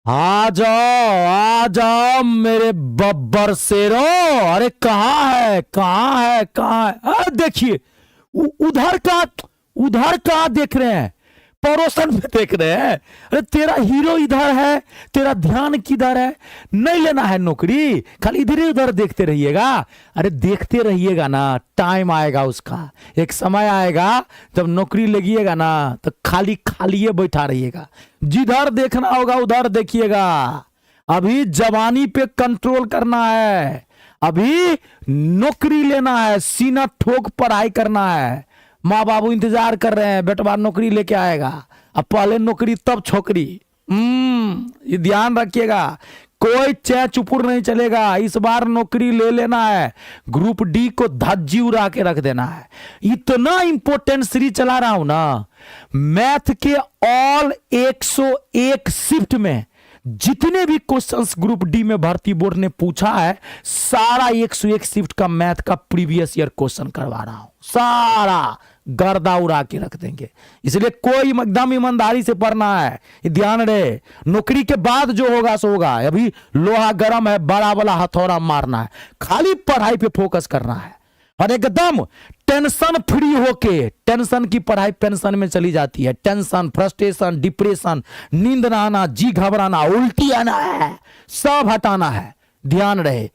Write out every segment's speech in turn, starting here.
आ जाओ मेरे बब्बर शेरो। अरे कहाँ है? देखिए उधर का देख रहे हैं, पड़ोसन में देख रहे हैं। अरे तेरा हीरो इधर है, तेरा ध्यान किधर है? नहीं लेना है नौकरी, खाली इधर ही उधर देखते रहिएगा। अरे देखते रहिएगा ना, टाइम आएगा उसका, एक समय आएगा जब नौकरी लगिएगा ना तो खाली खाली बैठा रहिएगा। जिधर देखना होगा उधर देखिएगा। अभी जवानी पे कंट्रोल करना है, अभी नौकरी लेना है, सीना ठोक पढ़ाई करना है। माँ बाबू इंतजार कर रहे हैं, बेटवा नौकरी लेके आएगा। अब पहले नौकरी तब छोकरी। ये ध्यान रखिएगा, कोई चै चुपुर नहीं चलेगा। इस बार नौकरी ले लेना है, ग्रुप डी को धज्जी उड़ा के रख देना है। इतना इंपॉर्टेंट सीरीज चला रहा हूं ना, मैथ के ऑल 101 शिफ्ट में जितने भी क्वेश्चंस ग्रुप डी में भर्ती बोर्ड ने पूछा है, सारा 101 शिफ्ट का मैथ का प्रीवियस ईयर क्वेश्चन करवा रहा हूं। सारा गर्दा उड़ा के रख देंगे, इसलिए कोई एकदम ईमानदारी से पढ़ना है। ध्यान रहे, नौकरी के बाद जो होगा सो होगा। अभी लोहा गर्म है, बड़ा बड़ा हथौड़ा मारना है, खाली पढ़ाई पे फोकस करना है और एकदम टेंशन फ्री होके। टेंशन की पढ़ाई पेंशन में चली जाती है। टेंशन, फ्रस्ट्रेशन, डिप्रेशन, नींद ना आना, जी घबराना, उल्टी आना है, सब हटाना है। ध्यान रहे,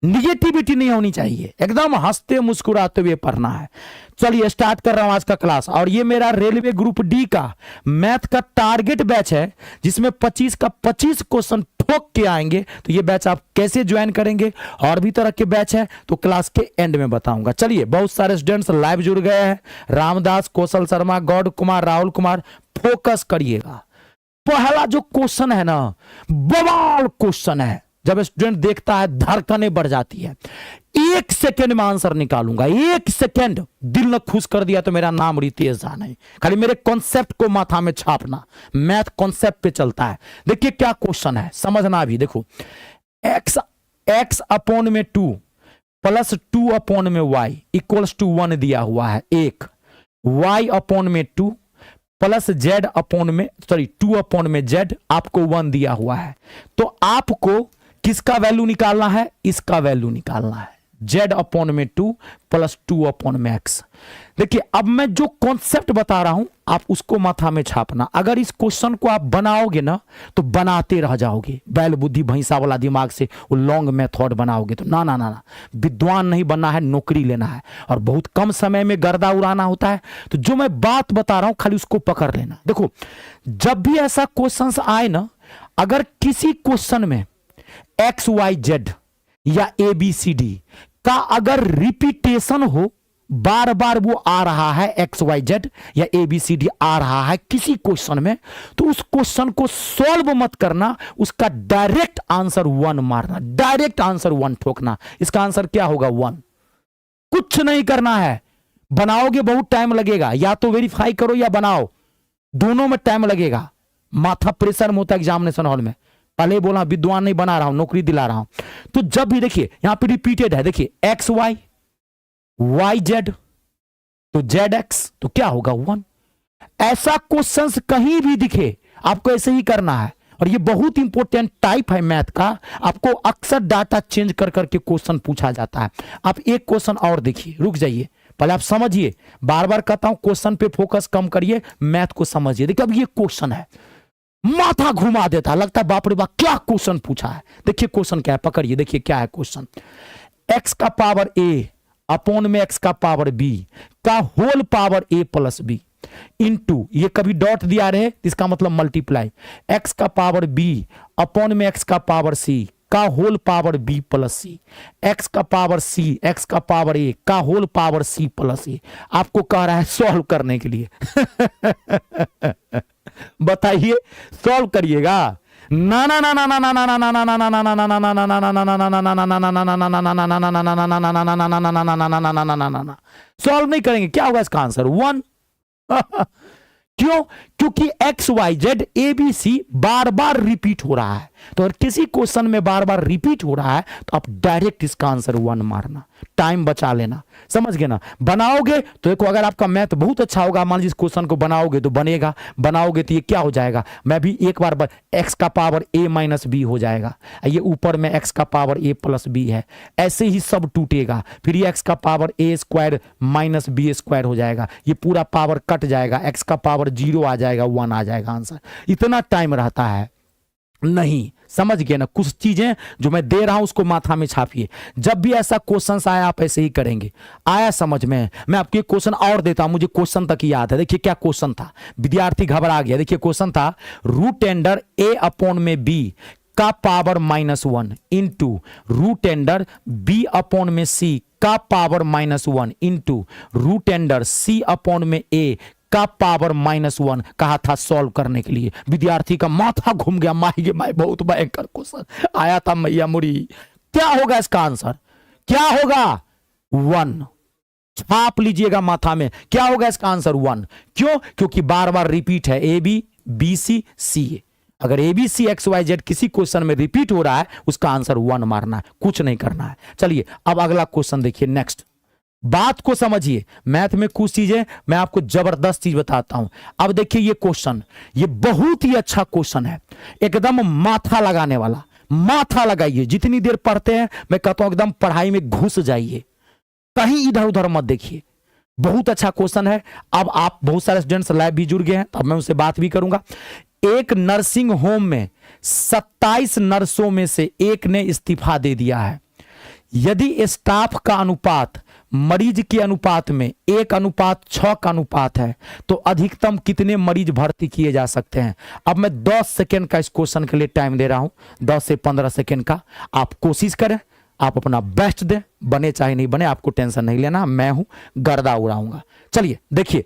निगेटिविटी नहीं होनी चाहिए, एकदम हंसते मुस्कुराते हुए पढ़ना है। चलिए स्टार्ट कर रहा हूं आज का क्लास। और ये मेरा रेलवे ग्रुप डी का मैथ का टारगेट बैच है, जिसमें 25 का 25 क्वेश्चन ठोक के आएंगे। तो ये बैच आप कैसे ज्वाइन करेंगे, और भी तरह के बैच है तो क्लास के एंड में बताऊंगा। चलिए, बहुत सारे स्टूडेंट्स लाइव जुड़ गए हैं। रामदास, कौशल शर्मा, गौड कुमार, राहुल कुमार, फोकस करिएगा। पहला जो क्वेश्चन है ना, बवाल क्वेश्चन है। जब स्टूडेंट देखता है धड़कनें बढ़ जाती है। 1 सेकेंड में आंसर निकालूंगा, 1 सेकेंड। दिल न खुश कर दिया तो मेरा नाम रितेश झा नहीं। खाली मेरे कॉन्सेप्ट को माथा में छापना, मैथ कॉन्सेप्ट पे चलता है। देखिए क्या क्वेश्चन है, समझना भी। देखो, x अपॉन में 2 प्लस 2 अपॉन में y इक्वल्स टू 1 दिया हुआ है। एक y अपॉन में 2 प्लस z अपॉन में 2 अपॉन में z आपको 1 दिया हुआ है। तो आपको किसका वैल्यू निकालना है? इसका वैल्यू निकालना है, z अपॉन में 2 प्लस 2 अपॉन में x। देखिए, अब मैं जो कॉन्सेप्ट बता रहा हूं आप उसको माथा में छापना। अगर इस क्वेश्चन को आप बनाओगे ना तो बनाते रह जाओगे, बैल बुद्धि भैंसा वाला दिमाग से वो लॉन्ग मेथड बनाओगे तो ना ना ना ना। विद्वान नहीं बनना है, नौकरी लेना है, और बहुत कम समय में गर्दा उड़ाना होता है। तो जो मैं बात बता रहा हूं खाली उसको पकड़ लेना। देखो, जब भी ऐसा क्वेश्चन आए ना, अगर किसी क्वेश्चन में एक्स वाई जेड या ए बी सी डी का अगर रिपीटेशन हो, बार बार वो आ रहा है, एक्स वाई जेड या ए बी सी डी आ रहा है किसी क्वेश्चन में, तो उस क्वेश्चन को सॉल्व मत करना, उसका डायरेक्ट आंसर 1 मारना, डायरेक्ट आंसर 1 ठोकना। इसका आंसर क्या होगा? 1। कुछ नहीं करना है, बनाओगे बहुत टाइम लगेगा, या तो वेरीफाई करो या बनाओ, दोनों में टाइम लगेगा। माथा प्रेशर में होता है एग्जामिनेशन हॉल में। पहले बोला विद्वान नहीं बना रहा हूं, नौकरी दिला रहा हूं। तो जब भी देखिए यहां पे रिपीटेड है, देखिए एक्स वाई, वाई जेड, तो जेड एक्स, तो क्या होगा? 1। ऐसा क्वेश्चन कहीं भी दिखे आपको ऐसे ही करना है। और ये बहुत इंपॉर्टेंट टाइप है मैथ का, आपको अक्सर डाटा चेंज कर करके क्वेश्चन पूछा जाता है। आप एक क्वेश्चन और देखिए, रुक जाइए, पहले आप समझिए। बार बार कहता हूं क्वेश्चन पे फोकस कम करिए, मैथ को समझिए। देखिए, अब ये क्वेश्चन है, माथा घुमा देता, लगता है बाप रे बाप क्या क्वेश्चन पूछा है। देखिए क्वेश्चन क्या है, पकड़िए, देखिए क्या है क्वेश्चन। एक्स का पावर ए अपॉन में एक्स का पावर बी का होल पावर ए प्लस बी इंटू, ये कभी डॉट दिया रहे इसका मतलब मल्टीप्लाई, एक्स का पावर बी अपॉन में एक्स का पावर सी का होल पावर बी प्लस सी, एक्स का पावर सी, एक्स का पावर ए का होल पावर सी प्लस ए। आपको कह रहा है सॉल्व करने के लिए। बताइए, सॉल्व करिएगा। ना ना ना ना ना ना ना ना ना ना ना ना ना ना ना ना ना, सॉल्व नहीं करेंगे। क्या होगा इसका आंसर? 1। क्यों? क्योंकि X Y Z A B C बार बार रिपीट हो रहा है। तो अगर किसी क्वेश्चन में बार बार रिपीट हो रहा है तो आप डायरेक्ट इसका आंसर 1 मारना, टाइम बचा लेना, समझ गए ना। बनाओगे तो देखो, अगर आपका मैथ बहुत अच्छा होगा, मान लीजिए इस क्वेश्चन को बनाओगे तो बनेगा, बनाओगे तो ये क्या हो जाएगा, मैं भी एक बार एक्स का पावर a माइनस बी हो जाएगा, ये ऊपर में एक्स का पावर a प्लस बी है, ऐसे ही सब टूटेगा, फिर ये एक्स का power a square minus B square हो जाएगा, ये पूरा पावर कट जाएगा, एक्स का पावर 0 आ जाएगा, 1 आ जाएगा आंसर। इतना टाइम रहता है नहीं, समझ गए ना। कुछ चीजें जो मैं दे रहा हूं उसको माथा में छापिए, जब भी ऐसा क्वेश्चन आया आप ऐसे ही करेंगे। आया समझ में? मैं आपके क्वेश्चन और देता हूं, मुझे क्वेश्चन तक याद है। देखिए क्या क्वेश्चन था, विद्यार्थी घबरा गया। देखिए क्वेश्चन था रूट एंडर a अपॉन में b का power -1 into root under b upon में c का power -1 into root under c upon में a का पावर -1 कहा था सॉल्व करने के लिए। विद्यार्थी का माथा घूम गया, माही माई बहुत भयंकर क्वेश्चन आया था मैया मुड़ी। क्या होगा इसका आंसर, क्या होगा? 1 छाप लीजिएगा माथा में, क्या होगा इसका आंसर? 1। क्यों? क्योंकि बार बार रिपीट है A B B C C. अगर A B C X Y Z किसी क्वेश्चन में रिपीट हो रहा है उसका आंसर 1 मारना है, कुछ नहीं करना है। चलिए अब अगला क्वेश्चन देखिए, नेक्स्ट बात को समझिए। मैथ में कुछ चीजें मैं आपको जबरदस्त चीज बताता हूं। अब देखिए ये क्वेश्चन, ये बहुत ही अच्छा क्वेश्चन है, एकदम माथा लगाने वाला। माथा लगाइए, जितनी देर पढ़ते हैं मैं कहता हूं एकदम पढ़ाई में घुस जाइए, कहीं इधर उधर मत देखिए। बहुत अच्छा क्वेश्चन है। अब आप बहुत सारे स्टूडेंट्स लाइव भी जुड़ गए हैं, अब मैं उनसे बात भी करूंगा। एक नर्सिंग होम में 27 नर्सों में से एक ने इस्तीफा दे दिया है। यदि स्टाफ का अनुपात मरीज के अनुपात में 1:6 का अनुपात है तो अधिकतम कितने मरीज भर्ती किए जा सकते हैं? अब मैं 10 सेकेंड का इस क्वेश्चन के लिए टाइम दे रहा हूं, 10 से 15 सेकेंड का। आप कोशिश करें, आप अपना बेस्ट दें, बने चाहे नहीं बने आपको टेंशन नहीं लेना, मैं हूं, गर्दा उड़ाऊंगा। चलिए देखिए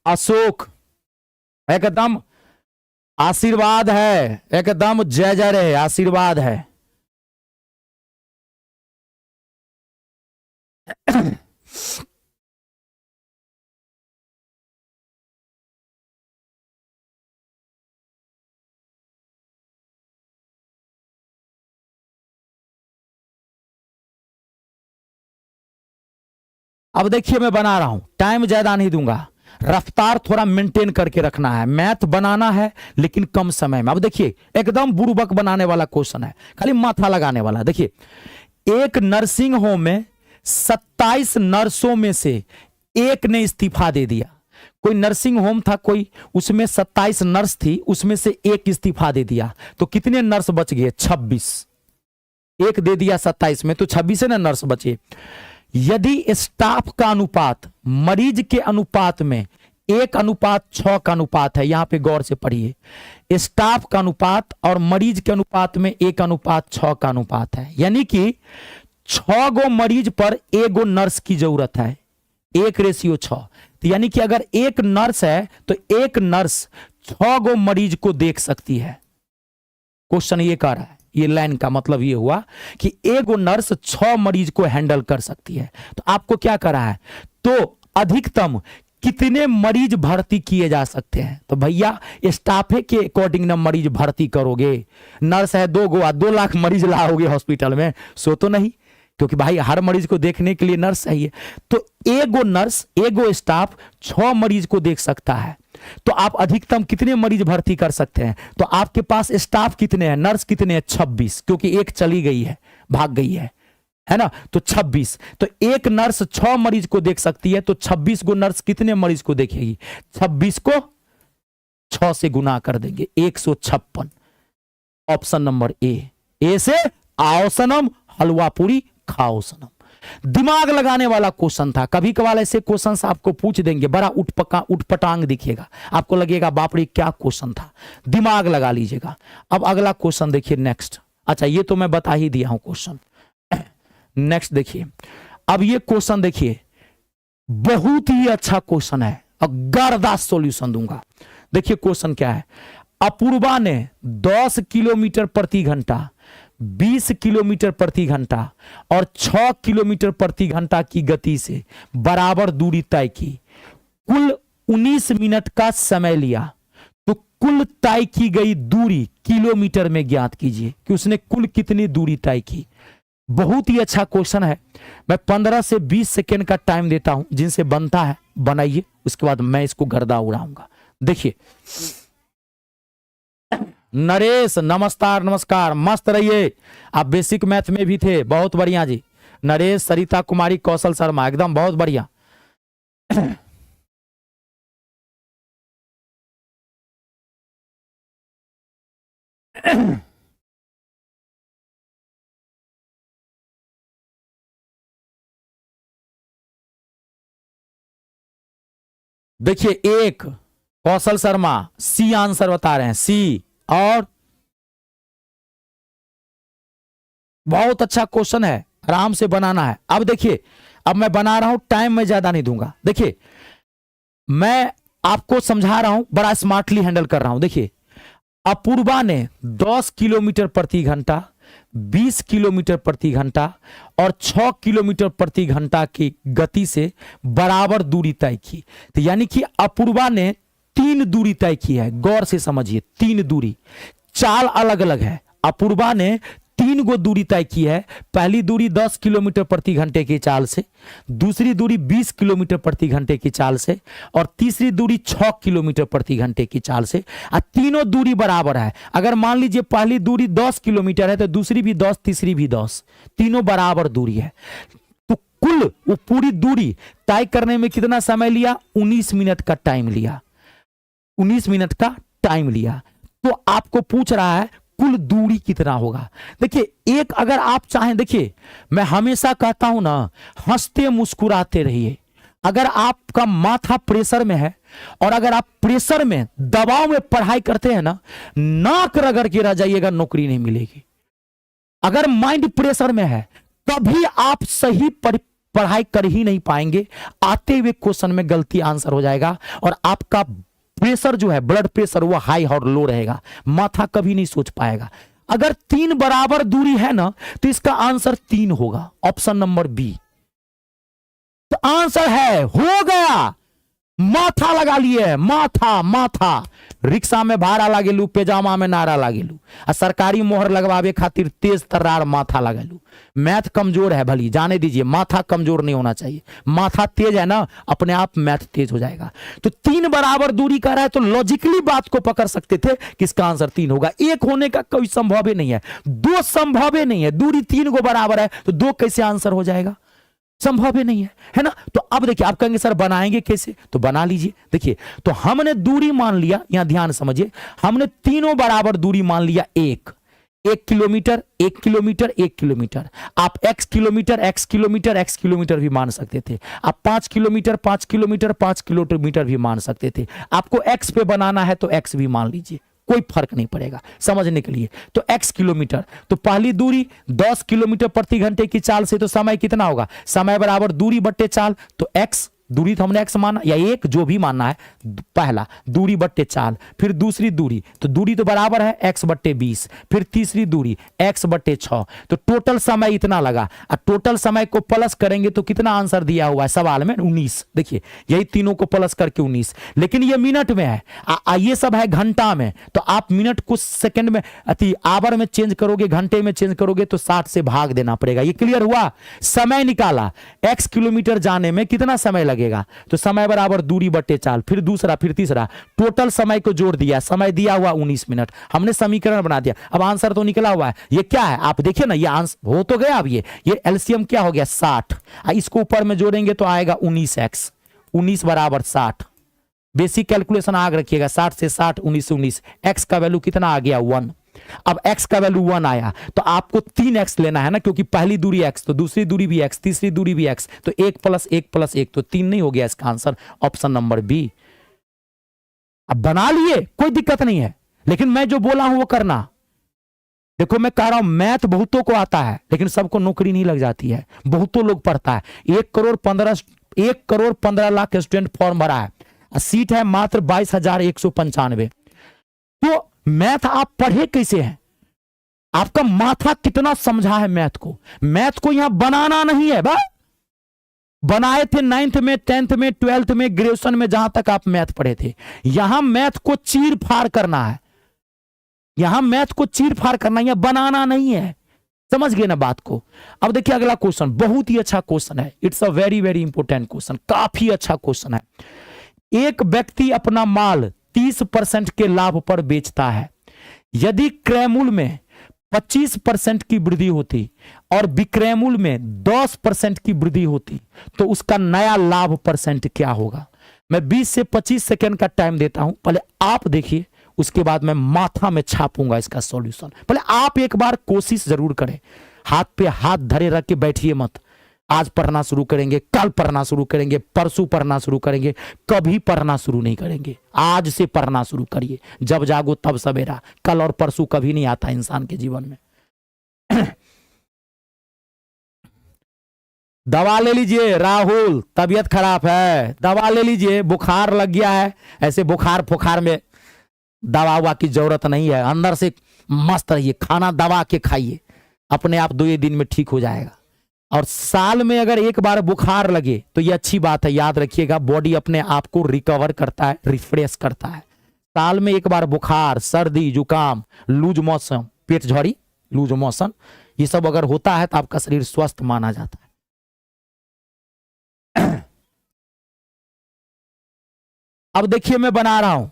अशोक एकदम आशीर्वाद है, एकदम जय जय रहे, आशीर्वाद है। अब देखिए मैं बना रहा हूं, टाइम ज्यादा नहीं दूंगा, रफ्तार थोड़ा मेंटेन करके रखना है, मैथ बनाना है लेकिन कम समय में। अब देखिए एकदम बुड़बक बनाने वाला क्वेश्चन है, खाली माथा लगाने वाला। देखिए एक नर्सिंग होम में 27 नर्सों में से एक ने इस्तीफा दे दिया। कोई नर्सिंग होम था कोई, उसमें 27 नर्स थी, उसमें से एक इस्तीफा दे दिया, तो कितने नर्स बच गए? 26। एक दे दिया 27 में तो 26 है ना नर्स बचे। यदि स्टाफ का अनुपात मरीज के अनुपात में 1:6 का अनुपात है, यहां पे गौर से पढ़िए, स्टाफ का अनुपात और मरीज के अनुपात में 1:6 का अनुपात है, यानी कि 6 गो मरीज पर 1 गो नर्स की जरूरत है, 1:6। तो यानी कि अगर एक नर्स है तो एक नर्स 6 गो मरीज को देख सकती है। क्वेश्चन ये कह रहा है, ये लाइन का मतलब ये हुआ कि एक नर्स 6 मरीज को हैंडल कर सकती है। तो आपको क्या करा है, तो अधिकतम कितने मरीज भर्ती किए जा सकते हैं? तो भैया स्टाफे के अकॉर्डिंग ना मरीज भर्ती करोगे। नर्स है 2 गो, 2 लाख मरीज लाओगे हॉस्पिटल में, सो तो नहीं, क्योंकि भाई हर मरीज को देखने के लिए नर्स चाहिए। तो 1 गो नर्स 1 गो स्टाफ 6 मरीज को देख सकता है, तो आप अधिकतम कितने मरीज भर्ती कर सकते हैं? तो आपके पास स्टाफ कितने हैं, नर्स कितने हैं? 26, क्योंकि एक चली गई है, भाग गई है ना, तो 26। तो एक नर्स 6 मरीज को देख सकती है, तो 26 गो नर्स कितने मरीज को देखेगी? 26 को 6 से गुना कर देंगे, 156। ऑप्शन नंबर ए से आओ सनम, हलवा पूरी खाओ सनम। दिमाग लगाने वाला क्वेश्चन था। कभी कभार ऐसे क्वेश्चन आपको पूछ देंगे, बड़ा उठपटांग दिखेगा, आपको लगेगा बाप रे क्या क्वेश्चन था, दिमाग लगा लीजिएगा। अब अगला क्वेश्चन देखिए, नेक्स्ट। अच्छा ये तो मैं बता ही दिया हूं क्वेश्चन। नेक्स्ट देखिए, अब ये क्वेश्चन देखिए, बहुत ही अच्छा क्वेश्चन है और गर्दा सॉल्यूशन दूंगा। देखिए क्वेश्चन क्या है, अपूर्वा ने 10 किलोमीटर प्रति घंटा, 20 किलोमीटर प्रति घंटा और 6 किलोमीटर प्रति घंटा की गति से बराबर दूरी तय की। कुल 19 मिनट का समय लिया, तो कुल तय की गई दूरी किलोमीटर में ज्ञात कीजिए कि उसने कुल कितनी दूरी तय की। बहुत ही अच्छा क्वेश्चन है। मैं 15 से 20 सेकेंड का टाइम देता हूं, जिनसे बनता है बनाइए, उसके बाद मैं इसको गर्दा उड़ाऊंगा। देखिए नरेश, नमस्कार नमस्कार, मस्त रहिए। आप बेसिक मैथ में भी थे, बहुत बढ़िया जी। नरेश, सरिता कुमारी, कौशल शर्मा, एकदम बहुत बढ़िया। देखिए एक कौशल शर्मा सी आंसर बता रहे हैं, सी। और बहुत अच्छा क्वेश्चन है, आराम से बनाना है। अब देखिए, अब मैं बना रहा हूं, टाइम मैं ज्यादा नहीं दूंगा। देखिए मैं आपको समझा रहा हूं, बड़ा स्मार्टली हैंडल कर रहा हूं। देखिए अपूर्वा ने 10 किलोमीटर प्रति घंटा, 20 किलोमीटर प्रति घंटा और 6 किलोमीटर प्रति घंटा की गति से बराबर दूरी तय की। तो यानी कि अपूर्वा ने 3 दूरी तय की है। गौर से समझिए, 3 दूरी, चाल अलग अलग है। अपूर्वा ने 3 गो दूरी तय की है। पहली दूरी 10 किलोमीटर प्रति घंटे की चाल से, दूसरी दूरी 20 किलोमीटर प्रति घंटे की चाल से, और तीसरी दूरी 6 किलोमीटर प्रति घंटे की चाल से। और तीनों दूरी बराबर है। अगर मान लीजिए पहली दूरी 10 किलोमीटर है तो दूसरी भी 10, तीसरी भी 10, तीनों बराबर दूरी है। तो कुल वो पूरी दूरी तय करने में कितना समय लिया? 19 मिनट का टाइम लिया। 19 मिनट का टाइम लिया। तो आपको पूछ रहा है कुल दूरी कितना होगा। देखिए एक, अगर आप चाहें, देखिए मैं हमेशा कहता हूं ना, हंसते मुस्कुराते रहिए। अगर आपका माथा प्रेशर में है और अगर आप प्रेशर में, दबाव में पढ़ाई करते हैं ना, नाक रगड़ के रह जाइएगा, नौकरी नहीं मिलेगी। अगर माइंड प्रेशर में है कभी आप सही पढ़ाई कर ही नहीं पाएंगे। आते हुए क्वेश्चन में गलती आंसर हो जाएगा और आपका प्रेशर जो है, ब्लड प्रेशर, वो हाई और लो रहेगा। माथा कभी नहीं सोच पाएगा। अगर 3 बराबर दूरी है ना, तो इसका आंसर 3 होगा, ऑप्शन नंबर बी। तो आंसर है, हो गया। माथा लगा लिए, माथा माथा। रिक्शा में भाड़ा लागेलू, पैजामा में नारा लागेलू, आ सरकारी मोहर लगवावे खातिर तेज तर्रार माथा लगेलू। मैथ कमजोर है भली, जाने दीजिए, माथा कमजोर नहीं होना चाहिए। माथा तेज है ना, अपने आप मैथ तेज हो जाएगा। तो 3 बराबर दूरी का रहा है तो लॉजिकली बात को पकड़ सकते थे कि इसका आंसर 3 होगा। 1 होने का कोई संभव ही नहीं है, 2 संभव ही नहीं है। दूरी 3 को बराबर है तो 2 कैसे आंसर हो जाएगा? संभव ही नहीं है ना। तो अब देखिए, आप कहेंगे सर बनाएंगे कैसे, तो बना लीजिए। देखिए तो हमने दूरी मान लिया, यहां ध्यान समझिए, हमने तीनों बराबर दूरी मान लिया। 1 किलोमीटर, 1 किलोमीटर, 1 किलोमीटर। आप x kilometre, x kilometre, x kilometre भी मान सकते थे। आप 5 किलोमीटर, 5 किलोमीटर, 5 किलोमीटर भी मान सकते थे। आपको x पे बनाना है तो x भी मान लीजिए, कोई फर्क नहीं पड़ेगा समझने के लिए। तो x किलोमीटर, तो पहली दूरी 10 किलोमीटर प्रति घंटे की चाल से, तो समय कितना होगा? समय बराबर दूरी बट्टे चाल। तो x, दूरी तो हमने x माना, या 1 जो भी मानना है, पहला दूरी बट्टे चाल, फिर दूसरी दूरी, तो दूरी तो बराबर है x बट्टे 20, फिर तीसरी दूरी x बट्टे 6। तो टोटल समय इतना लगा। और टोटल समय को प्लस करेंगे तो कितना आंसर दिया हुआ है सवाल में? 19। देखिए यही तीनों को प्लस करके 19, लेकिन ये मिनट में है, ये सब है घंटा में। तो आप मिनट को सेकंड में, आवर में चेंज करोगे, घंटे में चेंज करोगे तो 60 से भाग देना पड़ेगा। ये क्लियर हुआ? समय निकाला, x किलोमीटर जाने में कितना समय लगेगा, तो समय बराबर दूरी बट्टे चाल, फिर दूसरा, फिर तीसरा, टोटल समय को जोड़ दिया, समय दिया हुआ 19 मिनट। हमने समीकरण बना दिया, अब आंसर तो निकला हुआ है। ये क्या है आप देखिए ना, ये आंसर हो तो गया। अब ये एलसीएम क्या हो गया? 60। इसको ऊपर में जोड़ेंगे तो आएगा 19x, 19 बराबर 60। बेसिक कैलकुलेशन आग रखिएगा, 60 से 60, 19 से 19। x का वैल्यू कितना आ गया? 1। अब x का वैल्यू 1 आया तो आपको 3x लेना है ना, क्योंकि पहली दूरी x, तो दूसरी दूरी भी x, तीसरी दूरी भी x, तो 1 + 1 + 1 तो 3 नहीं हो गया इसका आंसर, ऑप्शन नंबर बी। अब बना लिए, कोई दिक्कत नहीं है, लेकिन मैं जो बोला हूं वो करना। देखो मैं कह रहा हूं मैथ बहुतों को आता है, लेकिन सबको नौकरी नहीं लग जाती है। बहुतों लोग पढ़ता है। 1 करोड़ 15 लाख स्टूडेंट फॉर्म भरा है, सीट है मात्र 22,195। तो मैथ आप पढ़े कैसे हैं? आपका माथा कितना समझा है मैथ को? मैथ को यहां बनाना नहीं है बा, बनाए थे 9th में, 10th में, 12th में, ग्रेजुएशन में, जहां तक आप मैथ पढ़े थे। यहां मैथ को चीर फाड़ करना है, यहां मैथ को चीर फाड़ करना है, यहां बनाना नहीं है। समझ गए ना बात को। अब देखिए अगला क्वेश्चन, बहुत ही अच्छा क्वेश्चन है, it's a very very important question, काफी अच्छा क्वेश्चन है। एक व्यक्ति अपना माल 30% के लाभ पर बेचता है। यदि क्रय मूल्य में 25% की वृद्धि होती और विक्रय मूल्य में 10% की वृद्धि होती तो उसका नया लाभ परसेंट क्या होगा। मैं 20 से 25 सेकेंड का टाइम देता हूं, पहले आप देखिए, उसके बाद मैं माथा में छापूंगा इसका सॉल्यूशन। पहले आप एक बार कोशिश जरूर करें, हाथ पे हाथ धरे रख के बैठिए मत। आज पढ़ना शुरू करेंगे, कल पढ़ना शुरू करेंगे, परसों पढ़ना शुरू करेंगे, कभी पढ़ना शुरू नहीं करेंगे। आज से पढ़ना शुरू करिए, जब जागो तब सवेरा। कल और परसों कभी नहीं आता इंसान के जीवन में। दवा ले लीजिए राहुल, तबीयत खराब है, दवा ले लीजिए, बुखार लग गया है। ऐसे बुखार फुखार में दवा की जरूरत नहीं है, अंदर से मस्त रहिए, खाना दबा के खाइए, अपने आप 2 दिन में ठीक हो जाएगा। और साल में अगर एक बार बुखार लगे तो ये अच्छी बात है, याद रखिएगा, बॉडी अपने आप को रिकवर करता है, रिफ्रेश करता है। साल में एक बार बुखार, सर्दी, जुकाम, लूज मोशन, पेट झड़ी, लूज मोशन, ये सब अगर होता है तो आपका शरीर स्वस्थ माना जाता है। अब देखिए मैं बना रहा हूं,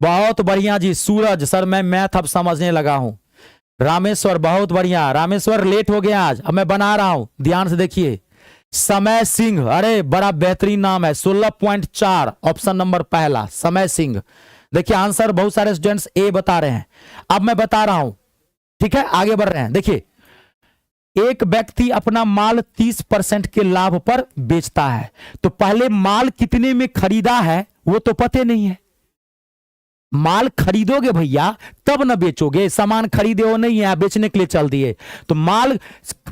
बहुत बढ़िया जी। सूरज सर, मैं मैथ अब समझने लगा हूं। रामेश्वर बहुत बढ़िया, रामेश्वर लेट हो गया आज, अब मैं बना रहा हूं, ध्यान से देखिए। समय सिंह, अरे बड़ा बेहतरीन नाम है, 16.4 ऑप्शन नंबर पहला, समय सिंह। देखिए आंसर बहुत सारे स्टूडेंट्स ए बता रहे हैं, अब मैं बता रहा हूं, ठीक है, आगे बढ़ रहे हैं। देखिए एक व्यक्ति अपना माल 30% के लाभ पर बेचता है, तो पहले माल कितने में खरीदा है वो तो पते नहीं है। माल खरीदोगे भैया तब ना बेचोगे, सामान खरीदे हो नहीं है, बेचने के लिए चल दिए, तो माल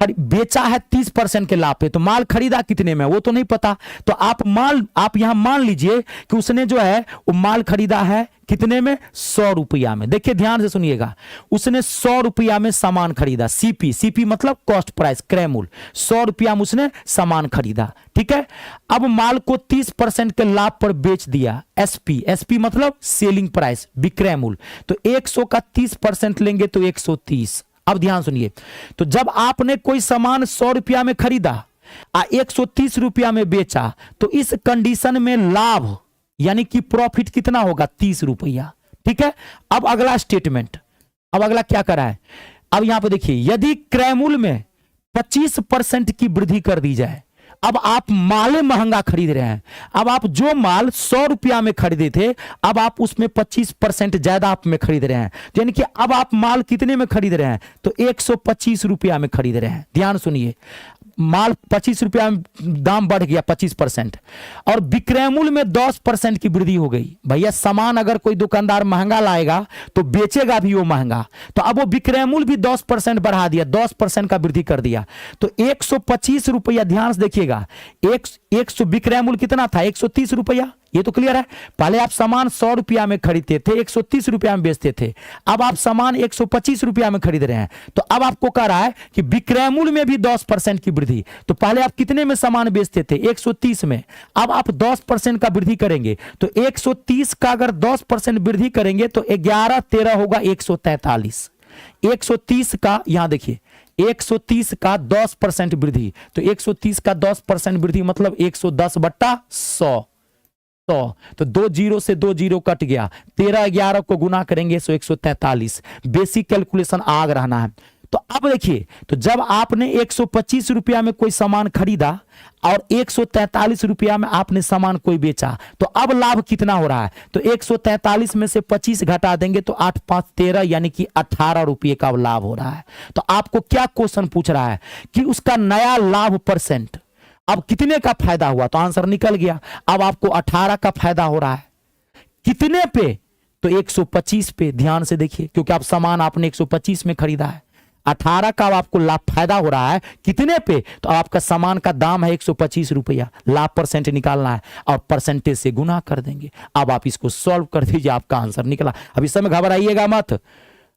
बेचा है 30% के लाभ पे, तो माल खरीदा कितने में वो तो नहीं पता। तो आप यहां मान लीजिए कि उसने जो है वो माल खरीदा है कितने में, 100 रुपया में। देखिए ध्यान से सुनिएगा, उसने 100 रुपया में सामान खरीदा, सीपी मतलब कॉस्ट प्राइस, क्रय मूल्य, 100 रुपया में उसने सामान खरीदा, ठीक है। अब माल को 30% के लाभ पर बेच दिया, एसपी मतलब सेलिंग प्राइस, विक्रय मूल्य, तो 100 का 30% लेंगे तो 130। अब ध्यान सुनिए, तो जब आपने कोई सामान 100 रुपया में खरीदा 130 रुपया में बेचा, तो इस कंडीशन में लाभ यानी कि प्रॉफिट कितना होगा, 30 रुपया, ठीक है। अब अगला स्टेटमेंट, अब अगला क्या करा है, अब यहां पे देखिए, यदि क्रय मूल्य में 25% की वृद्धि कर दी जाए, अब आप माल महंगा खरीद रहे हैं, अब आप जो माल 100 रुपया में खरीदे थे अब आप उसमें 25% ज्यादा आप में खरीद रहे हैं, यानी कि अब आप माल कितने में खरीद रहे हैं, तो 125 रुपया में खरीद रहे हैं। ध्यान सुनिए, माल 25 रुपया में दाम बढ़ गया 25%, और विक्रय मूल्य में 10% की वृद्धि हो गई। भैया सामान अगर कोई दुकानदार महंगा लाएगा तो बेचेगा भी वो महंगा, तो अब वो विक्रय मूल्य भी 10% बढ़ा दिया, 10% का वृद्धि कर दिया, तो 125 रुपया। ध्यान से देखिएगा, 100 विक्रय मूल्य कितना था, 130 रुपया, ये तो क्लियर है। पहले आप सामान 100 रुपया में खरीदते थे, 130 रुपया में बेचते थे, अब आप सामान 125 रुपया में खरीद रहे हैं, तो अब आपको कह रहा है कि विक्रय मूल्य में भी 10% की वृद्धि। तो पहले आप कितने में सामान बेचते थे, 130 में, अब आप 10% का वृद्धि करेंगे, तो 130 का अगर 10% वृद्धि करेंगे तो 11 13 होगा 143। 130 का यहां देखिए, 130 का 10% वृद्धि, तो 130 का 10% वृद्धि मतलब 110/100, तो 2 जीरो से 2 जीरो कट गया, 13 11 को गुना करेंगे तो 143। बेसिक कैलकुलेशन आग रहना है। तो अब देखिए, तो जब आपने 125 रुपया में कोई सामान खरीदा और 143 रुपया में आपने सामान कोई बेचा, तो अब लाभ कितना हो रहा है, तो 143 में से 25 घटा देंगे तो 8 5 13 यानी कि 18 रुपये का लाभ हो रहा है। तो आपको क्या क्वेश्चन पूछ रहा है कि उसका नया लाभ परसेंट अब कितने का फायदा हुआ, तो आंसर निकल गया। अब आपको 18 का फायदा हो रहा है, कितने पे, तो 125 पे। ध्यान से देखिए, क्योंकि आप सामान आपने 125 में खरीदा है, 18 का आपको लाभ फायदा हो रहा है, कितने पे, तो आपका सामान का दाम है 125 रुपया, लाभ परसेंट निकालना है और परसेंटेज से गुना कर देंगे। अब आप इसको सॉल्व कर दीजिए, आपका आंसर निकला। अब इस समय घबराइएगा मत,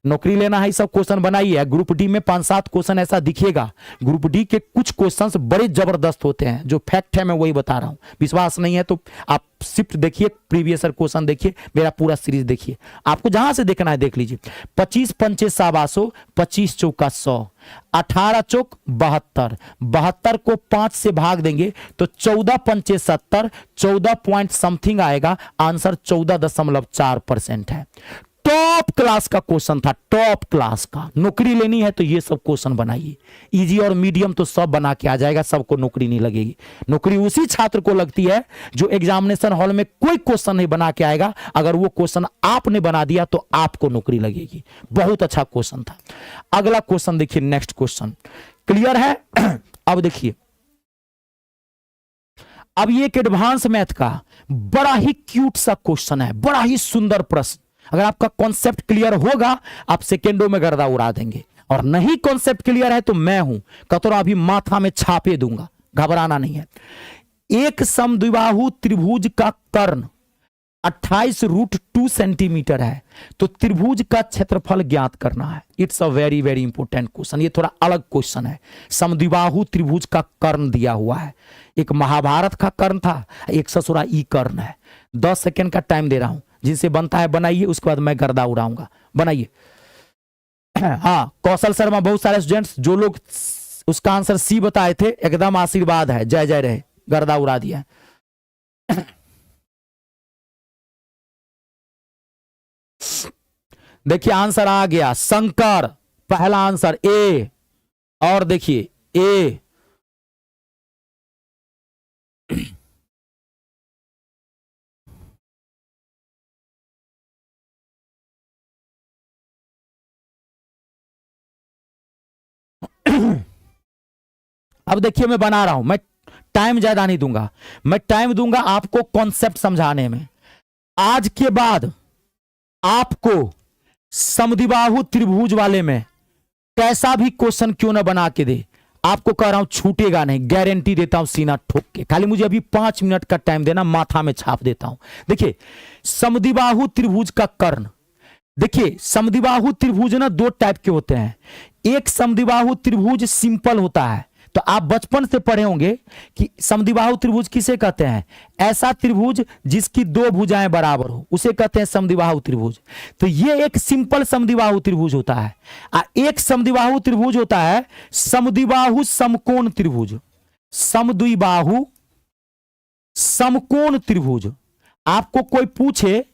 नौकरी लेना है, सब क्वेश्चन बनाइए। ग्रुप डी में 5-7 क्वेश्चन ऐसा दिखेगा। ग्रुप डी के कुछ क्वेश्चंस बड़े जबरदस्त होते हैं, जो फैक्ट है मैं वही बता रहा हूं। विश्वास नहीं है तो आप शिफ्ट देखिए, प्रीवियस क्वेश्चन देखिए, मेरा पूरा सीरीज देखिए, आपको जहां से देखना है देख लीजिए। 25 पंचे 125, 25 चौका 100, 18 चौक 72, 72 को 5 से भाग देंगे तो 14 पंचे 70, 14 पॉइंट समथिंग आएगा। आंसर 14.4% है। टॉप क्लास का क्वेश्चन था, टॉप क्लास का। नौकरी लेनी है तो ये सब क्वेश्चन बनाइए। इजी और मीडियम तो सब बना के आ जाएगा, सबको नौकरी नहीं लगेगी। नौकरी उसी छात्र को लगती है जो एग्जामिनेशन हॉल में कोई क्वेश्चन नहीं बना के आएगा। अगर वो क्वेश्चन आपने बना दिया तो आपको नौकरी लगेगी। बहुत अच्छा क्वेश्चन था। अगला क्वेश्चन देखिए, नेक्स्ट क्वेश्चन क्लियर है। अब देखिए, अब ये एक एडवांस मैथ का बड़ा ही क्यूट सा क्वेश्चन है, बड़ा ही सुंदर प्रश्न। अगर आपका कॉन्सेप्ट क्लियर होगा आप सेकेंडों में गर्दा उड़ा देंगे, और नहीं कॉन्सेप्ट क्लियर है तो मैं हूं कतरा अभी माथा में छापे दूंगा, घबराना नहीं है। एक समद्विबाहु त्रिभुज का कर्ण 28√2 सेंटीमीटर है, तो त्रिभुज का क्षेत्रफल ज्ञात करना है। It's a very very important question. ये थोड़ा अलग क्वेश्चन है। समद्विबाहु त्रिभुज का कर्ण दिया हुआ है। एक महाभारत का कर्ण था, एक ससुरा ई कर्ण है। 10 सेकेंड का टाइम दे रहा हूं, जिनसे बनता है बनाइए, उसके बाद मैं गर्दा उड़ाऊंगा। बनाइए। हाँ, कौशल शर्मा, बहुत सारे स्टूडेंट्स जो लोग उसका आंसर सी बताए थे, एकदम आशीर्वाद है, जय जय रहे, गर्दा उड़ा दिया। देखिए आंसर आ गया, शंकर, पहला आंसर ए। और देखिए ए, अब देखिए मैं बना रहा हूं, मैं टाइम ज्यादा नहीं दूंगा, मैं टाइम दूंगा आपको कॉन्सेप्ट समझाने में। आज के बाद आपको समद्विबाहु त्रिभुज वाले में कैसा भी क्वेश्चन क्यों ना बना के दे, आपको कह रहा हूं छूटेगा नहीं, गारंटी देता हूं सीना ठोक के। खाली मुझे अभी 5 मिनट का टाइम देना, माथा में छाप देता हूं। देखिए समद्विबाहु त्रिभुज का कर्ण, देखिए समद्विबाहु त्रिभुज ना 2 टाइप के होते हैं। एक समद्विबाहु त्रिभुज सिंपल होता है, तो आप बचपन से पढ़े होंगे कि समद्विबाहु त्रिभुज किसे कहते हैं? ऐसा त्रिभुज जिसकी 2 भुजाएं बराबर हो, उसे कहते हैं समद्विबाहु त्रिभुज। तो ये एक सिंपल समद्विबाहु त्रिभुज होता है। एक समद्विबाहु त्रिभुज होता है समद्विबाहु समकोण त्रिभुज। समद्विबाहु समकोण त्रिभुज, आपको कोई पूछे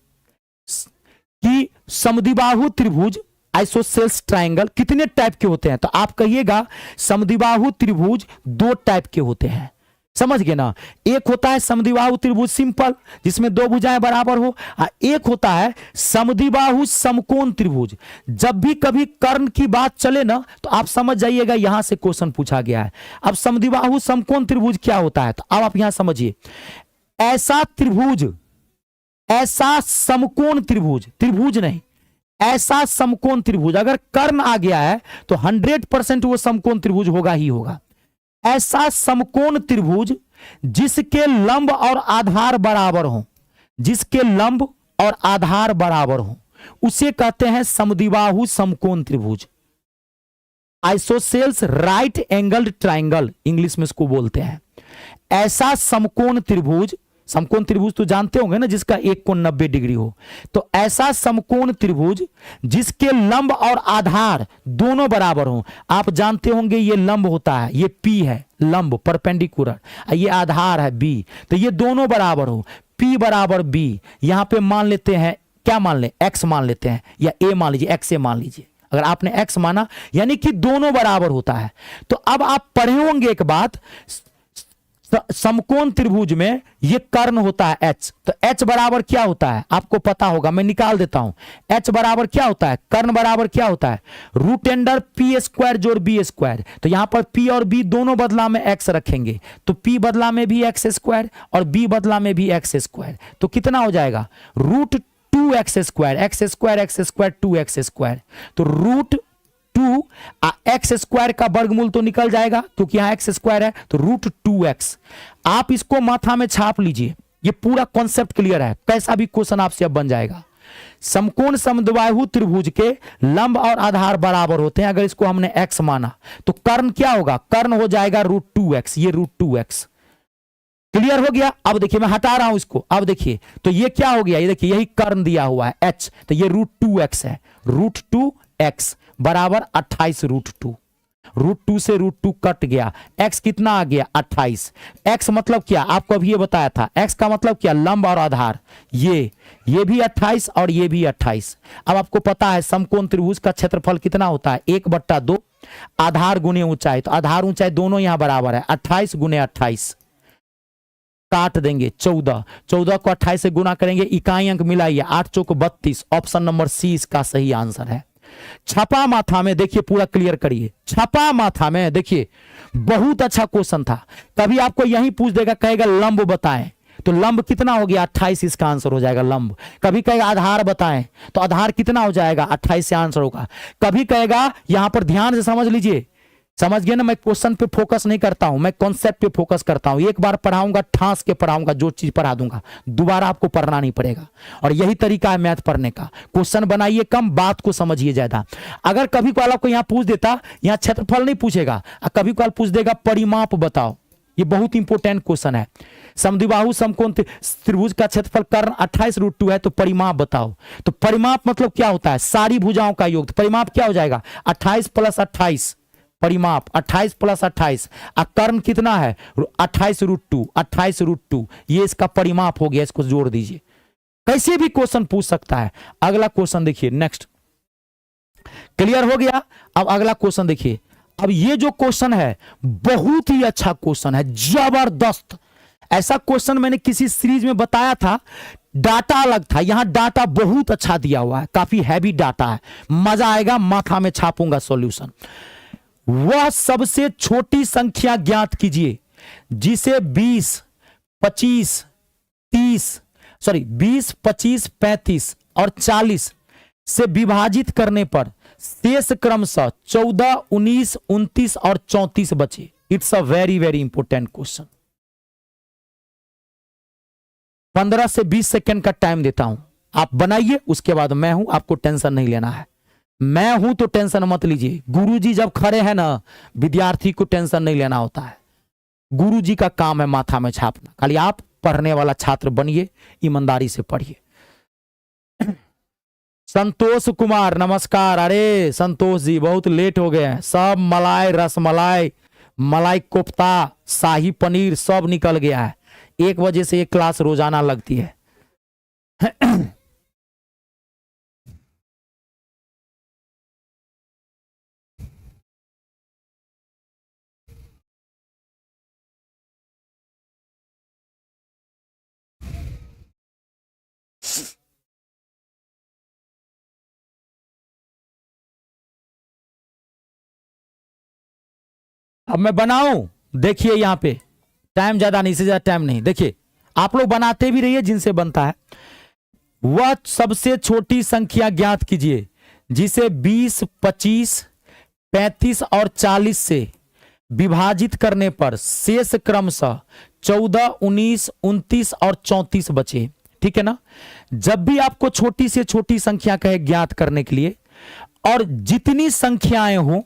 कि समद्विबाहु त्रिभुज आइसोसेल्स ट्रायंगल कितने टाइप के होते हैं, तो आप कहिएगा समद्विबाहु त्रिभुज 2 टाइप के होते हैं। समझ गए ना? एक होता है समद्विबाहु त्रिभुज सिंपल, जिसमें 2 भुजाएं बराबर हो, और एक होता है समद्विबाहु समकोण त्रिभुज। जब भी कभी कर्ण की बात चले ना, तो आप समझ जाइएगा यहां से क्वेश्चन पूछा गया है। अब समद्विबाहु समकोण त्रिभुज क्या होता है, तो अब आप यहां समझिए। ऐसा त्रिभुज, ऐसा समकोण त्रिभुज, त्रिभुज नहीं, ऐसा समकोण त्रिभुज, अगर कर्ण आ गया है तो 100% वो समकोण त्रिभुज होगा ही होगा। ऐसा समकोण त्रिभुज जिसके लंब और आधार बराबर हो, जिसके लंब और आधार बराबर हो, उसे कहते हैं समद्विबाहु समकोण त्रिभुज। Isosceles right angled triangle English में इसको बोलते हैं। ऐसा समकोण त्रिभुज, समकोण त्रिभुज तो जानते होंगे ना, जिसका एक कोण 90 डिग्री हो। तो ऐसा समकोण त्रिभुज जिसके लंब और आधार दोनों बराबर हो। आप जानते होंगे ये लंब होता है, ये P है लंब परपेंडिकुलर, ये आधार है B, तो ये दोनों बराबर हो, P बराबर B। यहां पे मान लेते हैं, क्या मान ले, X मान लेते हैं, या A मान लीजिए, X मान लीजिए। अगर आपने X माना यानी कि दोनों बराबर होता है। तो अब आप पढ़े होंगे एक बात, समकोण त्रिभुज में ये कर्ण होता है H, तो H बराबर क्या होता है आपको पता होगा, मैं निकाल देता हूं। H बराबर क्या होता है, कर्ण बराबर क्या होता है, √p² जोड़ b²। तो यहां पर P और B दोनों बदला में X रखेंगे, तो P बदला में भी x² और B बदला में भी x²। तो कितना हो जाएगा, √2x², x² 2x²। तो √2 x² का वर्गमूल तो निकल जाएगा, क्योंकि यहां x² है, तो √2x। आप इसको माथा में छाप लीजिए, ये पूरा कॉन्सेप्ट क्लियर है, कैसा भी क्वेश्चन आपसे अब बन जाएगा। समकोण समद्विबाहु त्रिभुज के लंब और आधार बराबर होते हैं। अगर इसको हमने x माना तो कर्ण क्या होगा, कर्ण हो जाएगा √2x, ये √2x। क्लियर हो गया। अब देखिए मैं हटा रहा हूं इसको, अब देखिए तो ये क्या हो गया, ये देखिए यही कर्ण दिया हुआ है h, तो ये √2x है, √2x बराबर 28√2। √2 से √2 कट गया, x कितना आ गया 28। x मतलब क्या, आपको अभी ये बताया था, x का मतलब क्या, लंब और आधार, ये भी 28 और ये भी 28। अब आपको पता है समकोण त्रिभुज का क्षेत्रफल कितना होता है, 1/2 आधार गुने ऊंचाई, तो आधार ऊंचाई दोनों यहां बराबर है, 28 गुने 28 काट देंगे 14, 14 को 28 से गुना करेंगे, इकाई अंक मिलाइए, 8 चौक 32, ऑप्शन नंबर सी इसका सही आंसर है। छपा माथा में देखिए, पूरा क्लियर करिए, छपा माथा में देखिए बहुत अच्छा क्वेश्चन था। कभी आपको यही पूछ देगा, कहेगा लंब बताएं, तो लंब कितना हो गया 28, इसका आंसर हो जाएगा लंब। कभी कहेगा आधार बताएं, तो आधार कितना हो जाएगा 28 से आंसर होगा। कभी कहेगा, यहां पर ध्यान से समझ लीजिए, समझ गए ना, मैं क्वेश्चन पे फोकस नहीं करता हूं, मैं कॉन्सेप्ट पे फोकस करता हूं। एक बार पढ़ाऊंगा, ठांस के पढ़ाऊंगा, जो चीज पढ़ा दूंगा दोबारा आपको पढ़ना नहीं पड़ेगा। और यही तरीका है मैथ पढ़ने का, क्वेश्चन बनाइए कम, बात को समझिए ज्यादा। अगर कभी कभार आपको यहां पूछ देता, यहां क्षेत्रफल नहीं पूछेगा, कभी कभार पूछ देगा परिमाप बताओ, ये बहुत इंपॉर्टेंट क्वेश्चन है। समद्विबाहु समकोण त्रिभुज का क्षेत्रफल कर्ण 28√2 है, तो परिमाप बताओ। तो परिमाप मतलब क्या होता है, सारी भुजाओं का योग। तो परिमाप क्या हो जाएगा 28 + 28, परिमाप 28 + 28, कर्ण कितना है 28√2, 28√2, ये इसका परिमाप हो गया, इसको जोड़ दीजिए। कैसे भी क्वेश्चन पूछ सकता है। अगला क्वेश्चन देखिए, नेक्स्ट, क्लियर हो गया। अब अगला क्वेश्चन देखिए, अब ये जो क्वेश्चन है बहुत ही अच्छा क्वेश्चन है, जबरदस्त। ऐसा क्वेश्चन मैंने किसी सीरीज में बताया था, डाटा अलग था, यहां डाटा बहुत अच्छा दिया हुआ है, काफी हैवी डाटा है, मजा आएगा, माथा में छापूंगा सॉल्यूशन। वह सबसे छोटी संख्या ज्ञात कीजिए जिसे 20, 25, 35 और 40 से विभाजित करने पर शेष क्रमशः 14, 19, 29 और 34 बचे। It's a very very important question. 15 से 20 सेकंड का टाइम देता हूं, आप बनाइए, उसके बाद मैं हूं, आपको टेंशन नहीं लेना है। मैं हूं तो टेंशन मत लीजिए, गुरुजी जब खड़े हैं ना, विद्यार्थी को टेंशन नहीं लेना होता है। गुरुजी का काम है माथा में छापना, खाली आप पढ़ने वाला छात्र बनिए, ईमानदारी से पढ़िए। संतोष कुमार नमस्कार। अरे संतोष जी बहुत लेट हो गए हैं, सब मलाई, रसमलाई, मलाई कोफ्ता, शाही पनीर सब निकल गया है। 1 बजे से एक क्लास रोजाना लगती है। अब मैं बनाऊं, देखिए यहां पे टाइम ज्यादा नहीं, से ज्यादा टाइम नहीं, देखिए आप लोग बनाते भी रहिए जिनसे बनता है। वह सबसे छोटी संख्या ज्ञात कीजिए जिसे 20, 25, 35 और 40 से विभाजित करने पर शेष क्रमशः 14, 19, 29 और 34 बचे। ठीक है ना। जब भी आपको छोटी से छोटी संख्या कहे ज्ञात करने के लिए, और जितनी संख्याएं हो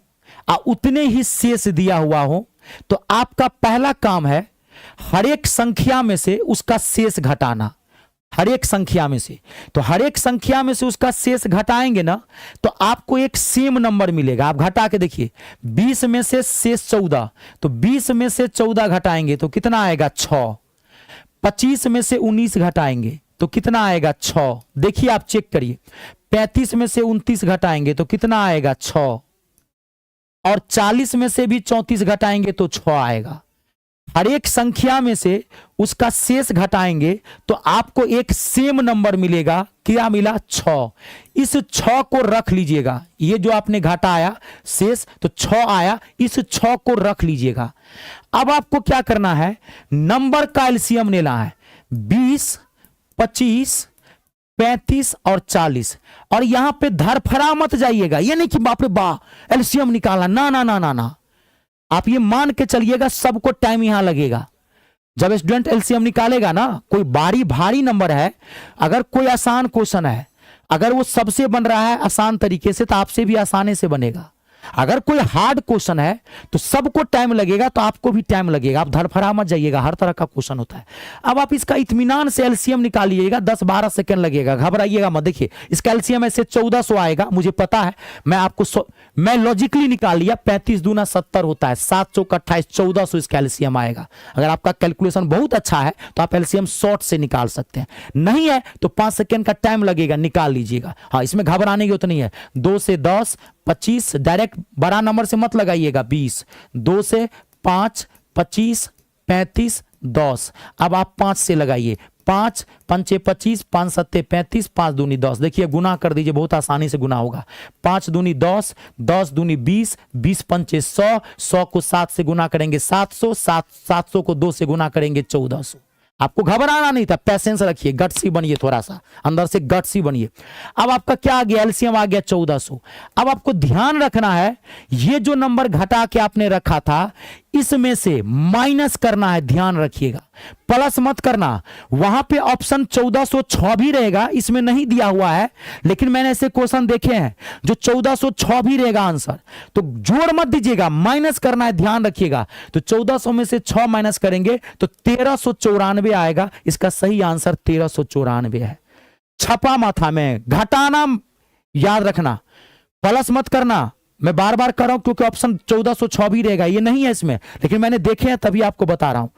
उतने ही शेष दिया हुआ हो, तो आपका पहला काम है हर एक संख्या में से उसका शेष घटाना। हर एक संख्या में से, तो हर एक संख्या में से उसका शेष घटाएंगे ना, तो आपको एक सेम नंबर मिलेगा। आप घटा के देखिए, 20 में से शेष 14, तो 20 में से 14 घटाएंगे तो कितना आएगा 6। 25 में से 19 घटाएंगे तो कितना आएगा 6। देखिए आप चेक करिए, 35 में से 29 घटाएंगे तो कितना आएगा 6, और 40 में से भी 34 घटाएंगे तो 6 आएगा। हर एक संख्या में से उसका शेष घटाएंगे तो आपको एक सेम नंबर मिलेगा। क्या मिला 6। इस 6 को रख लीजिएगा, ये जो आपने घटाया शेष तो 6 आया, इस 6 को रख लीजिएगा। अब आपको क्या करना है, नंबर का एलसीएम लेना है। 20, 25, 35 और 40, और यहां पे धरफरा मत जाइएगा। ये नहीं कि बाप रे बा एलसीएम निकालना, ना ना ना ना ना, आप ये मान के चलिएगा सबको टाइम यहां लगेगा। जब स्टूडेंट एलसीएम निकालेगा ना, कोई भारी नंबर है, अगर कोई आसान क्वेश्चन है अगर वो सबसे बन रहा है आसान तरीके से तो आपसे भी आसानी से बनेगा। अगर कोई हार्ड क्वेश्चन है तो सबको टाइम लगेगा तो आपको भी टाइम लगेगा। आप धड़फड़ा मत जाइएगा, हर तरह का क्वेश्चन होता है। अब आप इसका इत्मीनान से एलसीएम निकालिएगा, 10-12 सेकंड लगेगा, घबराइएगा मत। देखिए इसका एलसीएम ऐसे 1400 आएगा, मुझे पता है, मैं लॉजिकली निकाल लिया। 35 दूना 70 होता है, 7 चौक 28, 1400 इसका एलसीएम आएगा। अगर आपका कैलकुलेशन बहुत अच्छा है तो आप एलसीएम शॉर्ट से निकाल सकते हैं, नहीं है तो 5 सेकंड का टाइम लगेगा, निकाल लीजिएगा। हाँ, इसमें घबराने की उतनी है। 2 से 10 25, डायरेक्ट बड़ा नंबर से मत लगाइएगा 20, 2 से 5 25 35 10। अब आप 5 से लगाइए, 5 पंचे 25, 5 सत्ते 35, 5 दूनी 10। देखिए गुना कर दीजिए, बहुत आसानी से गुना होगा। 5 दूनी 10, 10 दूनी 20, 20 पंचे 100, 100 को 7 से गुना करेंगे 700, 700 को 2 से गुना करेंगे 1400। आपको घबराना नहीं था, पैसेंस रखिए, गट्सी बनिए, थोड़ा सा अंदर से गट्सी बनिए। अब आपका क्या आ गया, एलसीएम आ गया 1400। अब आपको ध्यान रखना है, ये जो नंबर घटा के आपने रखा था इसमें से माइनस करना है, ध्यान रखिएगा, प्लस मत करना। वहां पे ऑप्शन 1406 भी रहेगा, इसमें नहीं दिया हुआ है, लेकिन मैंने ऐसे क्वेश्चन देखे हैं जो 1406 भी रहेगा आंसर। तो जोड़ मत दीजिएगा, माइनस करना है, ध्यान रखिएगा। तो 1400 में से 6 माइनस करेंगे तो 1394 आएगा। इसका सही आंसर 1394 है। छपा माथा में घटाना याद रखना, प्लस मत करना। मैं बार बार कर रहा हूं क्योंकि ऑप्शन 1406 भी रहेगा, ये नहीं है इसमें, लेकिन मैंने देखे हैं तभी आपको बता रहा हूं।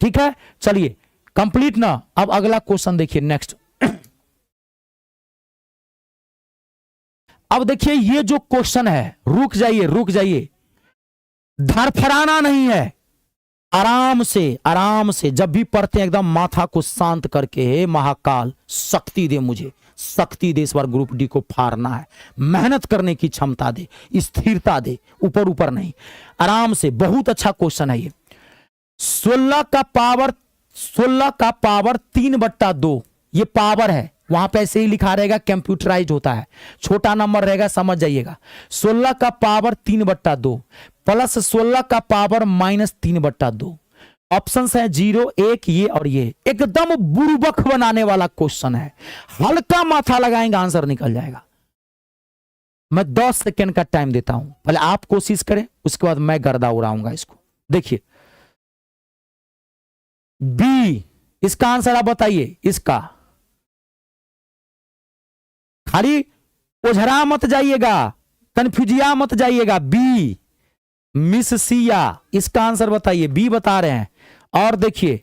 ठीक है, चलिए कंप्लीट ना। अब अगला क्वेश्चन देखिए, नेक्स्ट। अब देखिए ये जो क्वेश्चन है, रुक जाइए रुक जाइए, धड़फड़ाना नहीं है, आराम से जब भी पढ़ते हैं एकदम माथा को शांत करके, हे महाकाल शक्ति दे, मुझे शक्ति दे, इस बार ग्रुप डी को फाड़ना है, मेहनत करने की क्षमता दे, स्थिरता दे, ऊपर ऊपर नहीं, आराम से। बहुत अच्छा क्वेश्चन है ये। 16 का पावर 3/2 ये पावर है, वहां पे ऐसे ही लिखा रहेगा, कंप्यूटराइज होता है, छोटा नंबर रहेगा, समझ जाइएगा। 16 का पावर 3/2 प्लस 16 का पावर -3/2। ऑप्शन है 0, 1, ये और ये। एकदम बुड़बक बनाने वाला क्वेश्चन है, हल्का माथा लगाएंगे आंसर निकल जाएगा। मैं 10 सेकेंड का टाइम देता हूं, पहले आप कोशिश करें, उसके बाद मैं गर्दा उड़ाऊंगा इसको। देखिए बी, इसका आंसर आप बताइए। इसका खाली ओझरा मत जाइएगा, कंफ्यूजिया मत जाइएगा। बी मिस सिया, इसका आंसर बताइए। बी बता रहे हैं। और देखिए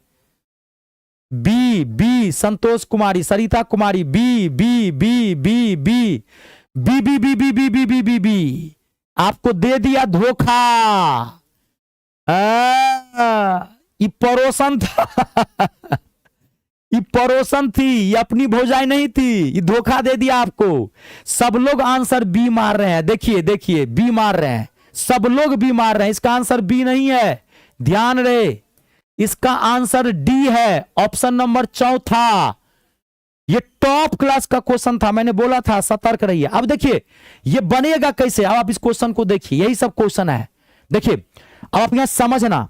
बी संतोष कुमारी, सरिता कुमारी, बी बी बी बी बी बी बी बी बी बी बी बी बी बी आपको दे दिया धोखा। ये पड़ोसन था ये पड़ोसन थी, ये अपनी भौजाई नहीं थी, ये धोखा दे दिया आपको। सब लोग आंसर बी मार रहे हैं, देखिए बी मार रहे हैं, सब लोग बी मार रहे हैं। इसका आंसर बी नहीं है, ध्यान रहे, इसका आंसर डी है, ऑप्शन नंबर 4। ये टॉप क्लास का क्वेश्चन था, मैंने बोला था सतर्क रहिए। अब देखिए ये बनेगा कैसे, अब आप इस क्वेश्चन को देखिए, यही सब क्वेश्चन है। देखिए अब आप यहां समझना,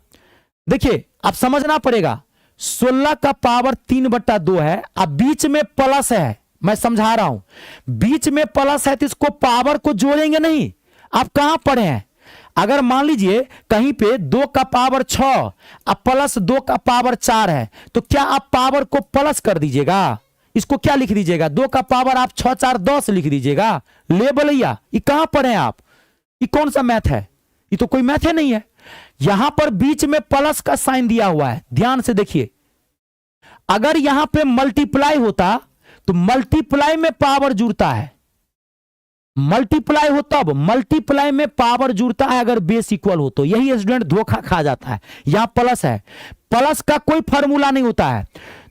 देखिए आप समझना पड़ेगा। 16 का पावर 3/2 है, अब बीच में प्लस है, मैं समझा रहा हूं, बीच में प्लस है तो इसको पावर को जोड़ेंगे नहीं। आप कहां पढ़े हैं, अगर मान लीजिए कहीं पे 2 का पावर 6 अब प्लस 2 का पावर 4 है, तो क्या आप पावर को प्लस कर दीजिएगा, इसको क्या लिख दीजिएगा, 2 का पावर आप 6 4 10 लिख दीजिएगा। ले भैया, ये कहां पढ़े आप, ये कौन सा मैथ है, ये तो कोई मैथ है नहीं है। यहां पर बीच में प्लस का साइन दिया हुआ है, ध्यान से देखिए। अगर यहां पे मल्टीप्लाई होता तो मल्टीप्लाई में पावर जुड़ता है, मल्टीप्लाई हो तब मल्टीप्लाई में पावर जुड़ता है, अगर बेस इक्वल हो तो। यही स्टूडेंट धोखा खा जाता है। यहां प्लस है, प्लस का कोई फॉर्मूला नहीं होता है।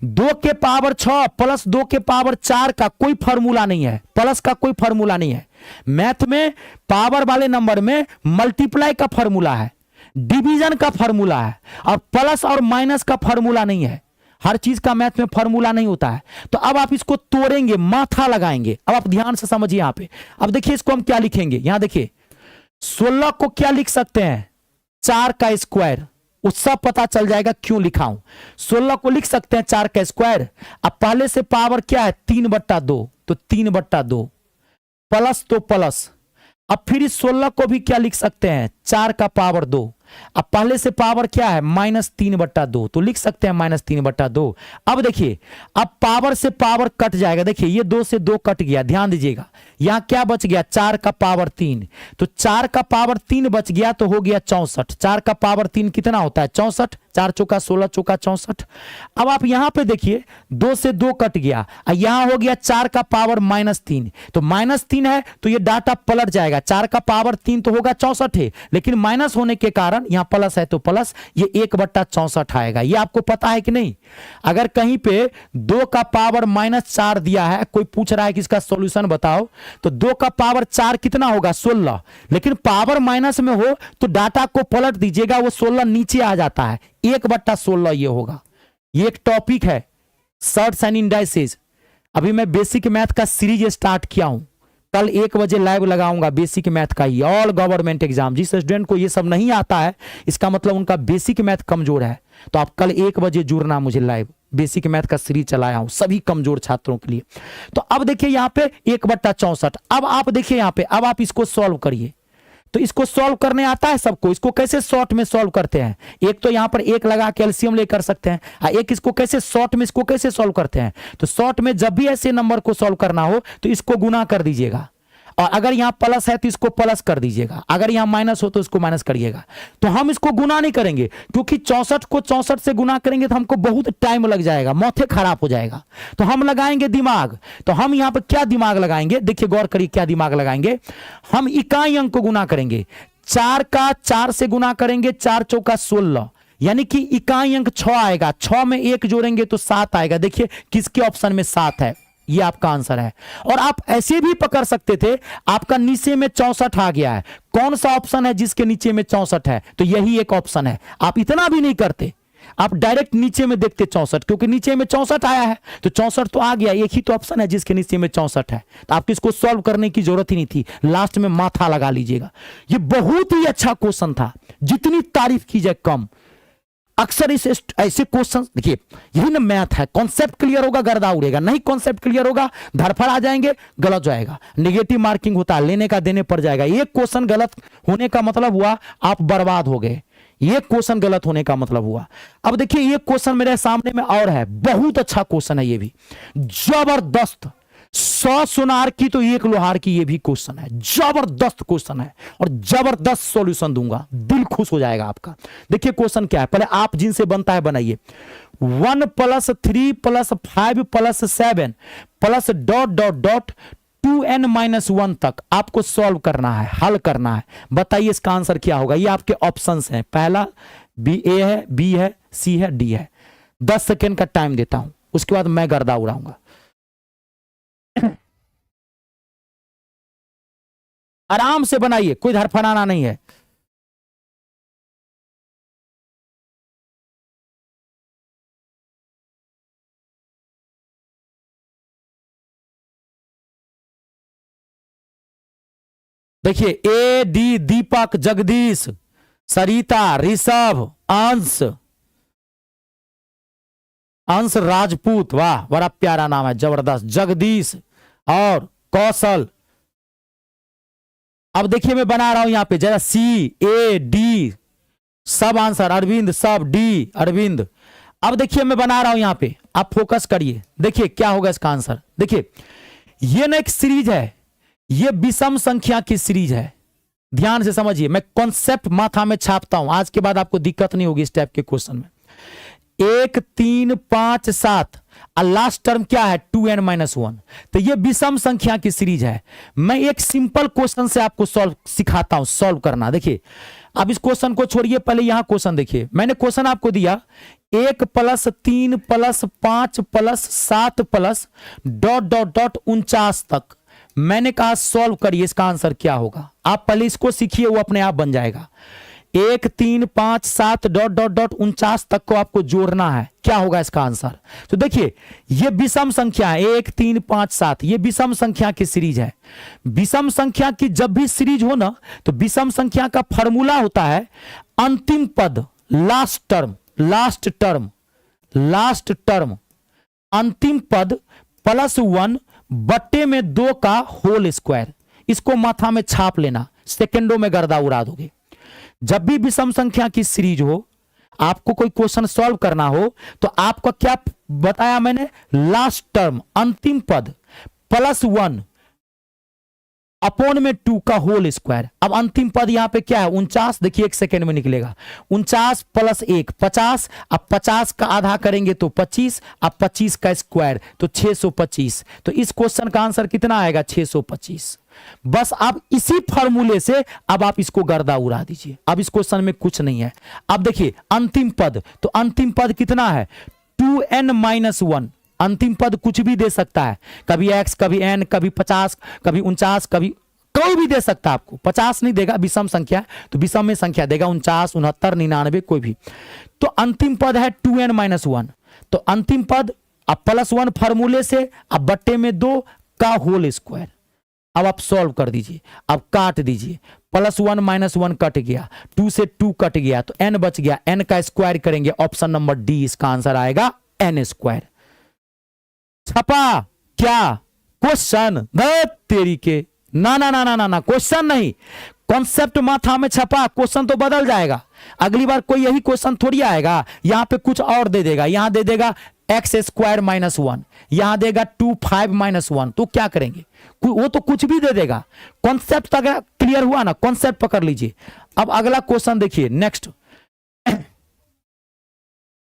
2 के पावर 6 प्लस 2 के पावर 4 का कोई फॉर्मूला नहीं है, प्लस का कोई फॉर्मूला नहीं है। मैथ में पावर वाले नंबर में मल्टीप्लाई का फॉर्मूला है, डिवीजन का फॉर्मूला है, और प्लस और माइनस का फॉर्मूला नहीं है। हर चीज का मैथ में फॉर्मूला नहीं होता है। तो अब आप इसको तोड़ेंगे, माथा लगाएंगे। अब आप ध्यान से समझिए यहां पे। अब देखिए इसको हम क्या लिखेंगे, यहां देखिए 16 को क्या लिख सकते हैं, 4 का स्क्वायर, वो सब पता चल जाएगा क्यों लिखा हूं। 16 को लिख सकते हैं 4 का स्क्वायर। अब पहले से पावर क्या है 3/2, तो 3/2 प्लस तो प्लस। अब फिर इस 16 को भी क्या लिख सकते हैं 4 का पावर 2। अब पहले से पावर क्या है -3/2, तो लिख सकते हैं -3/2। अब देखिए अब पावर से पावर कट जाएगा। देखिए ये 2 से 2 कट गया, ध्यान दीजिएगा। यहां क्या बच गया 4 का पावर 3, तो 4 का पावर 3 बच गया तो हो गया 64। 4 का पावर 3 कितना होता है 64, 4 चौका 16 चौका 64। अब आप यहां पे देखिए 2 से 2 कट गया, यहां हो गया 4 का पावर -3, तो -3 है तो ये डाटा पलट जाएगा। 4 का पावर 3 तो होगा 64 है, लेकिन माइनस होने के कारण यहां प्लस है तो प्लस, ये 1/64 आएगा। ये आपको पता है कि नहीं? अगर कहीं पे 2 का पावर -4 दिया है, कोई पूछ रहा है कि इसका सॉल्यूशन बताओ, तो 2 का पावर 4 कितना होगा 16, लेकिन पावर माइनस में हो तो डाटा को पलट दीजिएगा, वो 16 नीचे आ जाता है, 1/16 ये होगा। ये एक टॉपिक है सर्ट्स एंड इंडाइसेस। अभी मैं बेसिक मैथ का सीरीज स्टार्ट किया हूं, कल 1 बजे लाइव लगाऊंगा बेसिक मैथ का ही, ऑल गवर्नमेंट एग्जाम। जिस स्टूडेंट को ये सब नहीं आता है इसका मतलब उनका बेसिक मैथ कमजोर है, तो आप कल 1 बजे जुड़ना मुझे लाइव। बेसिक मैथ का सीरीज चलाया हूं सभी कमजोर छात्रों के लिए। तो अब देखिए यहां पे 1/64। अब आप देखिए यहां पे, अब आप इसको सॉल्व करिए। तो इसको सॉल्व करने आता है सबको? इसको कैसे शॉर्ट में सॉल्व करते हैं? एक तो यहां पर 1 लगा के एलसीएम ले कर सकते हैं, एक इसको कैसे शॉर्ट में इसको कैसे सॉल्व करते हैं? तो शॉर्ट में जब भी ऐसे नंबर को सॉल्व करना हो तो इसको गुना कर दीजिएगा, और अगर यहां प्लस है तो इसको प्लस कर दीजिएगा, अगर यहां माइनस हो तो इसको माइनस करिएगा। तो हम इसको गुना नहीं करेंगे, क्योंकि 64 को 64 से गुना करेंगे तो हमको बहुत टाइम लग जाएगा, माथे खराब हो जाएगा। तो हम लगाएंगे दिमाग। तो हम यहां पर क्या दिमाग लगाएंगे, देखिए गौर करिए क्या दिमाग लगाएंगे। हम इकाई अंक को गुना करेंगे, 4 का 4 से गुना करेंगे, 4 चौका 16, यानी कि इकाई अंक 6 आएगा। 6 में 1 जोड़ेंगे तो 7 आएगा। देखिए किसके ऑप्शन में 7 है, ये आपका आंसर है। और आप ऐसे भी पकड़ सकते थे, आपका नीचे में 64 आ गया है, कौन सा ऑप्शन है जिसके नीचे में 64 है, तो यही एक ऑप्शन है। आप इतना भी नहीं करते, आप डायरेक्ट नीचे में देखते 64, क्योंकि नीचे में 64 आया है तो 64 तो आ गया, एक ही तो ऑप्शन है जिसके नीचे में 64 है। तो आपको इसको सॉल्व करने की जरूरत ही नहीं थी, लास्ट में माथा लगा लीजिएगा। ये बहुत ही अच्छा क्वेश्चन था, जितनी तारीफ की जाए कम। अक्सर इस ऐसे क्वेश्चन, देखिए यही ना मैथ है, कॉन्सेप्ट क्लियर होगा गर्दा उड़ेगा, नहीं कॉन्सेप्ट क्लियर होगा धरफड़ आ जाएंगे, गलत जाएगा, नेगेटिव मार्किंग होता है, लेने का देने पड़ जाएगा। एक क्वेश्चन गलत होने का मतलब हुआ आप बर्बाद हो गए, ये क्वेश्चन गलत होने का मतलब हुआ। अब देखिए ये क्वेश्चन मेरे सामने में और है, बहुत अच्छा क्वेश्चन है, ये भी जबरदस्त। 100 सुनार की तो 1 लोहार की, ये भी क्वेश्चन है, जबरदस्त क्वेश्चन है और जबरदस्त सॉल्यूशन दूंगा, दिल खुश हो जाएगा आपका। देखिए क्वेश्चन क्या है, पहले आप जिनसे बनता है बनाइए। 1 + 3 + 5 + 7 प्लस ... 2n-1 तक आपको सॉल्व करना है, हल करना है। बताइए इसका आंसर क्या होगा? ये आपके ऑप्शंस हैं, पहला A है, B है, C है, D है। 10 सेकेंड का टाइम देता हूं, उसके बाद मैं गर्दा उड़ाऊंगा। आराम से बनाइए, कोई धड़फड़ाना नहीं है। देखिए A, D दीपक, जगदीश, सरिता, ऋषभ, अंश राजपूत, वाह बड़ा प्यारा नाम है, जबरदस्त, जगदीश और कौशल। अब देखिए मैं बना रहा हूं यहां पे जरा C-A-D सब आंसर, अरविंद सब, D अरविंद। अब देखिए मैं बना रहा हूं यहां पे, आप फोकस करिए, देखिए क्या होगा इसका आंसर। देखिए ये ना एक सीरीज है, ये विषम संख्या की सीरीज है, ध्यान से समझिए। मैं कॉन्सेप्ट माथा में छापता हूं, आज के बाद आपको दिक्कत नहीं होगी इस टाइप के क्वेश्चन में। 1 3 5 7 और लास्ट टर्म क्या है 2n-1, तो ये विषम संख्या की सीरीज है। मैं एक सिंपल क्वेश्चन से आपको सॉल्व सिखाता हूं, सॉल्व करना। देखिए अब इस क्वेश्चन को छोड़िए, पहले यहां क्वेश्चन देखिए। मैंने क्वेश्चन आपको दिया 1 + 3 + 5 + 7 + ... 49 तक। मैंने कहा सॉल्व करिए, इसका आंसर क्या होगा। आप पहले इसको सीखिए, वो अपने आप बन जाएगा। 1 3 5 7 ... 49 तक को आपको जोड़ना है, क्या होगा इसका आंसर। तो देखिए ये विषम संख्या है, 1 3 5 7, ये विषम संख्या की सीरीज है। विषम संख्या की जब भी सीरीज हो ना, तो विषम संख्या का फॉर्मूला होता है अंतिम पद लास्ट टर्म अंतिम पद +1 बट्टे में 2 का होल स्क्वायर। इसको माथा में छाप लेना, सेकंडों में गर्दा उड़ा दोगे। जब भी विषम संख्या की सीरीज हो, आपको कोई क्वेश्चन सॉल्व करना हो, तो आपको क्या बताया मैंने, लास्ट टर्म अंतिम पद +1 अपॉन में 2 का होल स्क्वायर। अब अंतिम पद यहां पे क्या है, 49। देखिए 1 सेकेंड में निकलेगा 49 + 1 50। अब 50 का आधा करेंगे तो 25। अब 25 का स्क्वायर तो 625। तो इस क्वेश्चन का आंसर कितना आएगा, 625। बस आप इसी फॉर्मूले से अब आप इसको गर्दा उड़ा दीजिए। अब इस क्वेश्चन में कुछ नहीं है। अब देखिए अंतिम पद, तो अंतिम पद कितना है, 2n-1। अंतिम पद कुछ भी दे सकता है, कभी x, कभी n, कभी 50, कभी 49, कभी कोई भी दे सकता है आपको। 50 नहीं देगा, विषम संख्या तो विषम में संख्या देगा 49, 69, 99 कोई भी। तो अंतिम पद है 2n-1। तो अंतिम पद अब +1 फॉर्मूले से, अब बट्टे में 2 का होल स्क्वायर। अब आप सॉल्व कर दीजिए, अब काट दीजिए। +1 -1 कट गया, 2 से 2 कट गया तो n बच गया। n का स्क्वायर करेंगे, ऑप्शन नंबर डी इसका आंसर आएगा n²। छपा क्या क्वेश्चन, तेरी के ना ना ना ना ना ना, क्वेश्चन नहीं, कॉन्सेप्ट माथा में छपा, क्वेश्चन तो बदल जाएगा। अगली बार कोई यही क्वेश्चन थोड़ी आएगा, यहां पे कुछ और दे देगा। यहां दे देगा x² -1, यहां देगा 2 5 -1। तो क्या करेंगे, वो तो कुछ भी दे देगा। कॉन्सेप्ट अगर क्लियर हुआ ना, कॉन्सेप्ट पकड़ लीजिए। अब अगला क्वेश्चन देखिए, नेक्स्ट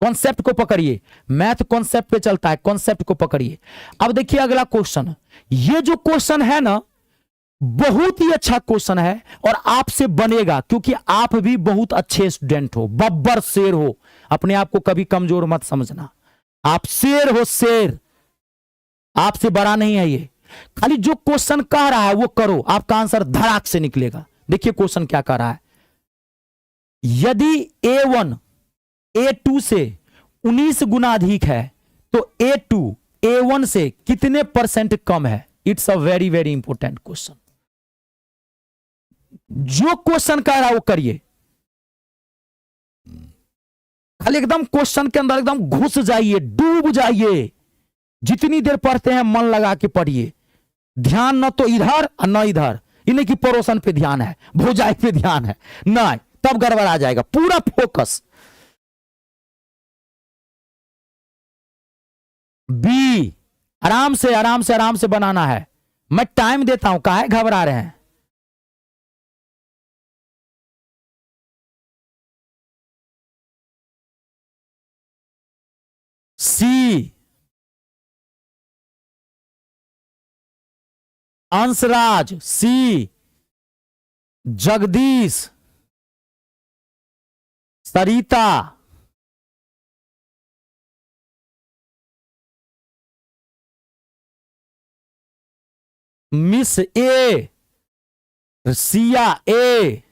कॉन्सेप्ट को पकड़िए, मैथ कॉन्सेप्ट पे चलता है, कॉन्सेप्ट को पकड़िए। अब देखिए अगला क्वेश्चन, ये जो क्वेश्चन है ना, बहुत ही अच्छा क्वेश्चन है और आपसे बनेगा, क्योंकि आप भी बहुत अच्छे स्टूडेंट हो, बब्बर शेर हो। अपने आप को कभी कमजोर मत समझना, आप शेर हो, शेर, आपसे बड़ा नहीं है ये। खाली जो क्वेश्चन कह रहा है वो करो, आपका आंसर धड़ाक से निकलेगा। देखिए क्वेश्चन क्या कह रहा है, यदि A1 A2 से 19 गुना अधिक है तो A2 A1 से कितने % कम है। It's a very very important question. जो क्वेश्चन कह रहा है वो करिए, खाली एकदम क्वेश्चन के अंदर एकदम घुस जाइए, डूब जाइए। जितनी देर पढ़ते हैं मन लगा के पढ़िए, ध्यान न तो इधर और न इधर, इन्हें की पड़ोसन पे ध्यान है, भौजाई पे ध्यान है, नहीं तब गड़बड़ आ जाएगा। पूरा फोकस बी, आराम से आराम से आराम से बनाना है। मैं टाइम देता हूं, काहे घबरा रहे हैं। सी, अंशराज, सी, जगदीश, सरिता, मिस ए, सिया ए,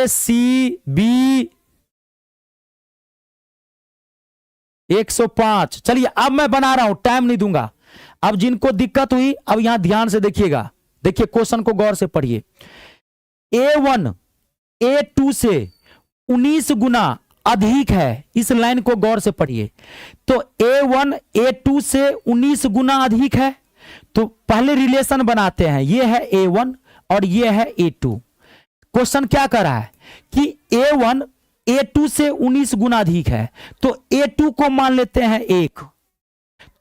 C B 105। चलिए अब मैं बना रहा हूं, टाइम नहीं दूंगा। अब जिनको दिक्कत हुई, अब यहां ध्यान से देखिएगा, देखिए क्वेश्चन को गौर से पढ़िए। A1 A2 से 19 गुना अधिक है, इस लाइन को गौर से पढ़िए। तो A1 A2 से 19 गुना अधिक है, तो पहले रिलेशन बनाते हैं, ये है A1 और ये है A2। क्वेश्चन क्या कर रहा है कि A1 A2 से 19 गुना अधिक है, तो A2 को मान लेते हैं 1।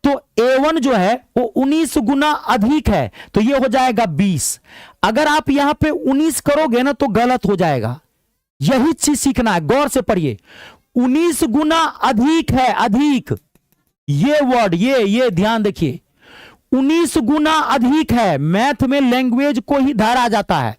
तो A1 जो है वो 19 गुना अधिक है, तो ये हो जाएगा 20। अगर आप यहां पे 19 करोगे ना तो गलत हो जाएगा। यही चीज सीखना है, गौर से पढ़िए। 19 गुना अधिक है, अधिक, ये वर्ड, ये ध्यान देखिए, 19 गुना अधिक है। मैथ में लैंग्वेज को ही धारा जाता है।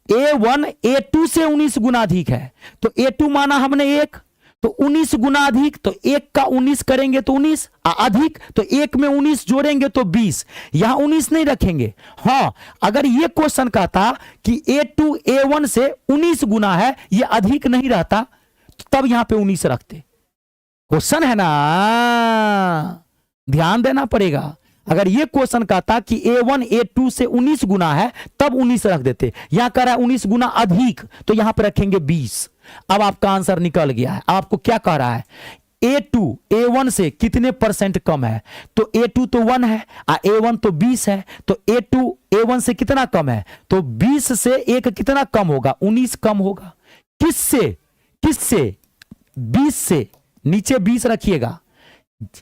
A1 A2 से 19 गुना अधिक है, तो A2 माना हमने 1, तो 19 गुना अधिक, तो 1 का 19 करेंगे तो 19, अधिक तो 1 में 19 जोड़ेंगे तो 20। यहां 19 नहीं रखेंगे। हां, अगर ये क्वेश्चन कहता कि A2 A1 से 19 गुना है, ये अधिक नहीं रहता, तो तब यहां पे 19 रखते। क्वेश्चन है ना, ध्यान देना पड़ेगा। अगर ये क्वेश्चन कहता कि A1 A2 से 19 गुना है, तब 19 रख देते। यहां कह रहा है 19 गुना अधिक, तो यहां पे रखेंगे 20। अब आपका आंसर निकल गया है। आपको क्या कह रहा है, A2 A1 से कितने परसेंट कम है, तो A2 तो 1 है, A1 तो 20 है, तो A2 A1 से कितना कम है, तो 20 से 1 कितना कम होगा, 19 कम होगा। किससे, किससे, 20 से, नीचे 20 रखिएगा,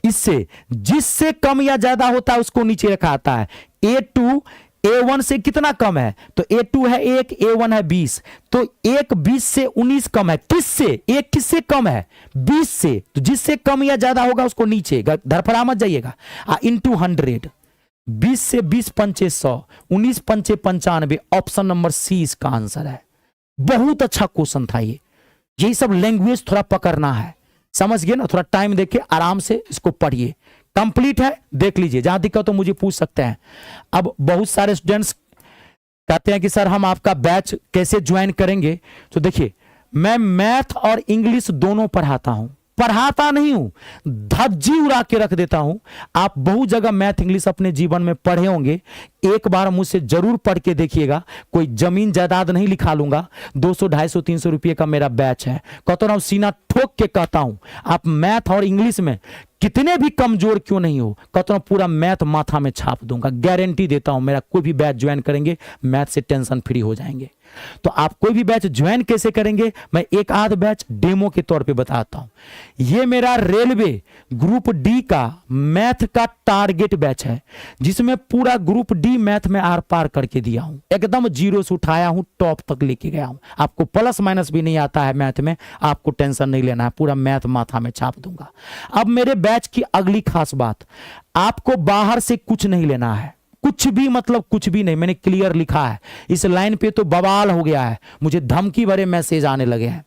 इससे, जिससे कम या ज्यादा होता है उसको नीचे रखा आता है। A2 A1 से कितना कम है, तो A2 है 1, A1 है 20, तो 1 20 से 19 कम है। किससे, 1 किससे कम है, 20 से, तो जिससे कम या ज्यादा होगा उसको नीचे, धरफड़ा मत जाइएगा, इंटू 100, 20 से 20 पंचे 100, 19 पंचे 95, ऑप्शन नंबर सी इसका आंसर है। बहुत अच्छा क्वेश्चन था ये, यही सब लैंग्वेज थोड़ा पकड़ना है, समझ गए ना, थोड़ा टाइम देके आराम से इसको पढ़िए। कंप्लीट है, देख लीजिए, जहां दिक्कत तो मुझे पूछ सकते हैं। अब बहुत सारे स्टूडेंट्स कहते हैं कि सर हम आपका बैच कैसे ज्वाइन करेंगे, तो देखिए मैं मैथ और इंग्लिश दोनों पढ़ाता हूं, पढ़ाता नहीं हूं, धज्जी उड़ा के रख देता हूं। आप बहुत जगह मैथ इंग्लिश अपने जीवन में पढ़े होंगे, एक बार मुझसे जरूर पढ़ के देखिएगा। कोई जमीन जायदाद नहीं लिखा लूंगा, 200 250 300 रुपये का मेरा बैच है। कहता हूं, सीना ठोक के कहता हूं, आप मैथ और इंग्लिश में कितने भी कमजोर क्यों नहीं हो, कहता हूं पूरा मैथ माथा में छाप दूंगा, गारंटी देता हूं। मेरा कोई भी बैच ज्वाइन करेंगे, मैथ से टेंशन फ्री हो जाएंगे। तो आप कोई भी बैच ज्वाइन कैसे करेंगे, मैं एक आध बैच डेमो के तौर पे बताता हूं। ये मेरा रेलवे ग्रुप डी का मैथ का टारगेट बैच है, जिसमें पूरा ग्रुप डी मैथ में आर पार करके दिया हूं, एकदम जीरो से उठाया हूं, टॉप तक लेके गया हूं। आपको प्लस माइनस भी नहीं आता है मैथ में, आपको टेंशन नहीं लेना है, पूरा मैथ माथा में छाप दूंगा। अब मेरे बैच की अगली खास बात, आपको बाहर से कुछ नहीं लेना है, कुछ भी मतलब कुछ भी नहीं, मैंने क्लियर लिखा है। इस लाइन पे तो बवाल हो गया है, मुझे धमकी भरे मैसेज आने लगे हैं।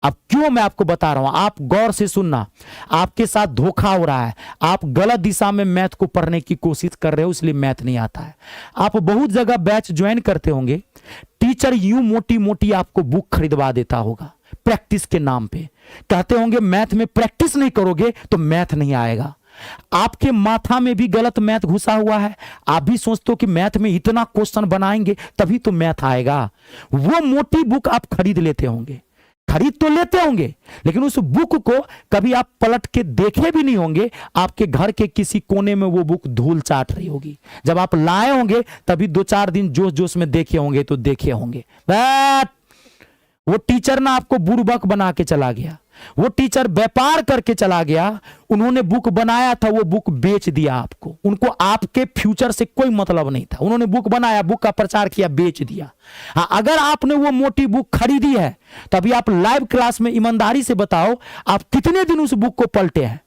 अब क्यों मैं आपको बता रहा हूं, आप गौर से सुनना, आपके साथ धोखा हो रहा है, आप गलत दिशा में मैथ को पढ़ने की कोशिश कर रहे हो, इसलिए मैथ नहीं आता है। आप बहुत जगह बैच ज्वाइन करते होंगे, टीचर यूं मोटी मोटी आपको बुक खरीदवा देता होगा प्रैक्टिस के नाम पे, कहते होंगे मैथ में प्रैक्टिस नहीं करोगे तो मैथ नहीं आएगा। आपके माथा में भी गलत मैथ घुसा हुआ है, आप भी सोचते हो कि मैथ में इतना क्वेश्चन बनाएंगे तभी तो मैथ आएगा। वो मोटी बुक आप खरीद लेते होंगे, खरीद तो लेते होंगे, लेकिन उस बुक को कभी आप पलट के देखे भी नहीं होंगे। आपके घर के किसी कोने में वो बुक धूल चाट रही होगी, जब आप लाए होंगे तभी 2-4 दिन जोश जोश में देखे होंगे तो देखे होंगे। बट वो टीचर ना आपको बुड़बक बना के चला गया, वो टीचर व्यापार करके चला गया, उन्होंने बुक बनाया था, वो बुक बेच दिया आपको, उनको आपके फ्यूचर से कोई मतलब नहीं था। उन्होंने बुक बनाया, बुक का प्रचार किया, बेच दिया। हाँ, अगर आपने वो मोटी बुक खरीदी है तो अभी आप लाइव क्लास में ईमानदारी से बताओ, आप कितने दिन उस बुक को पलटे हैं।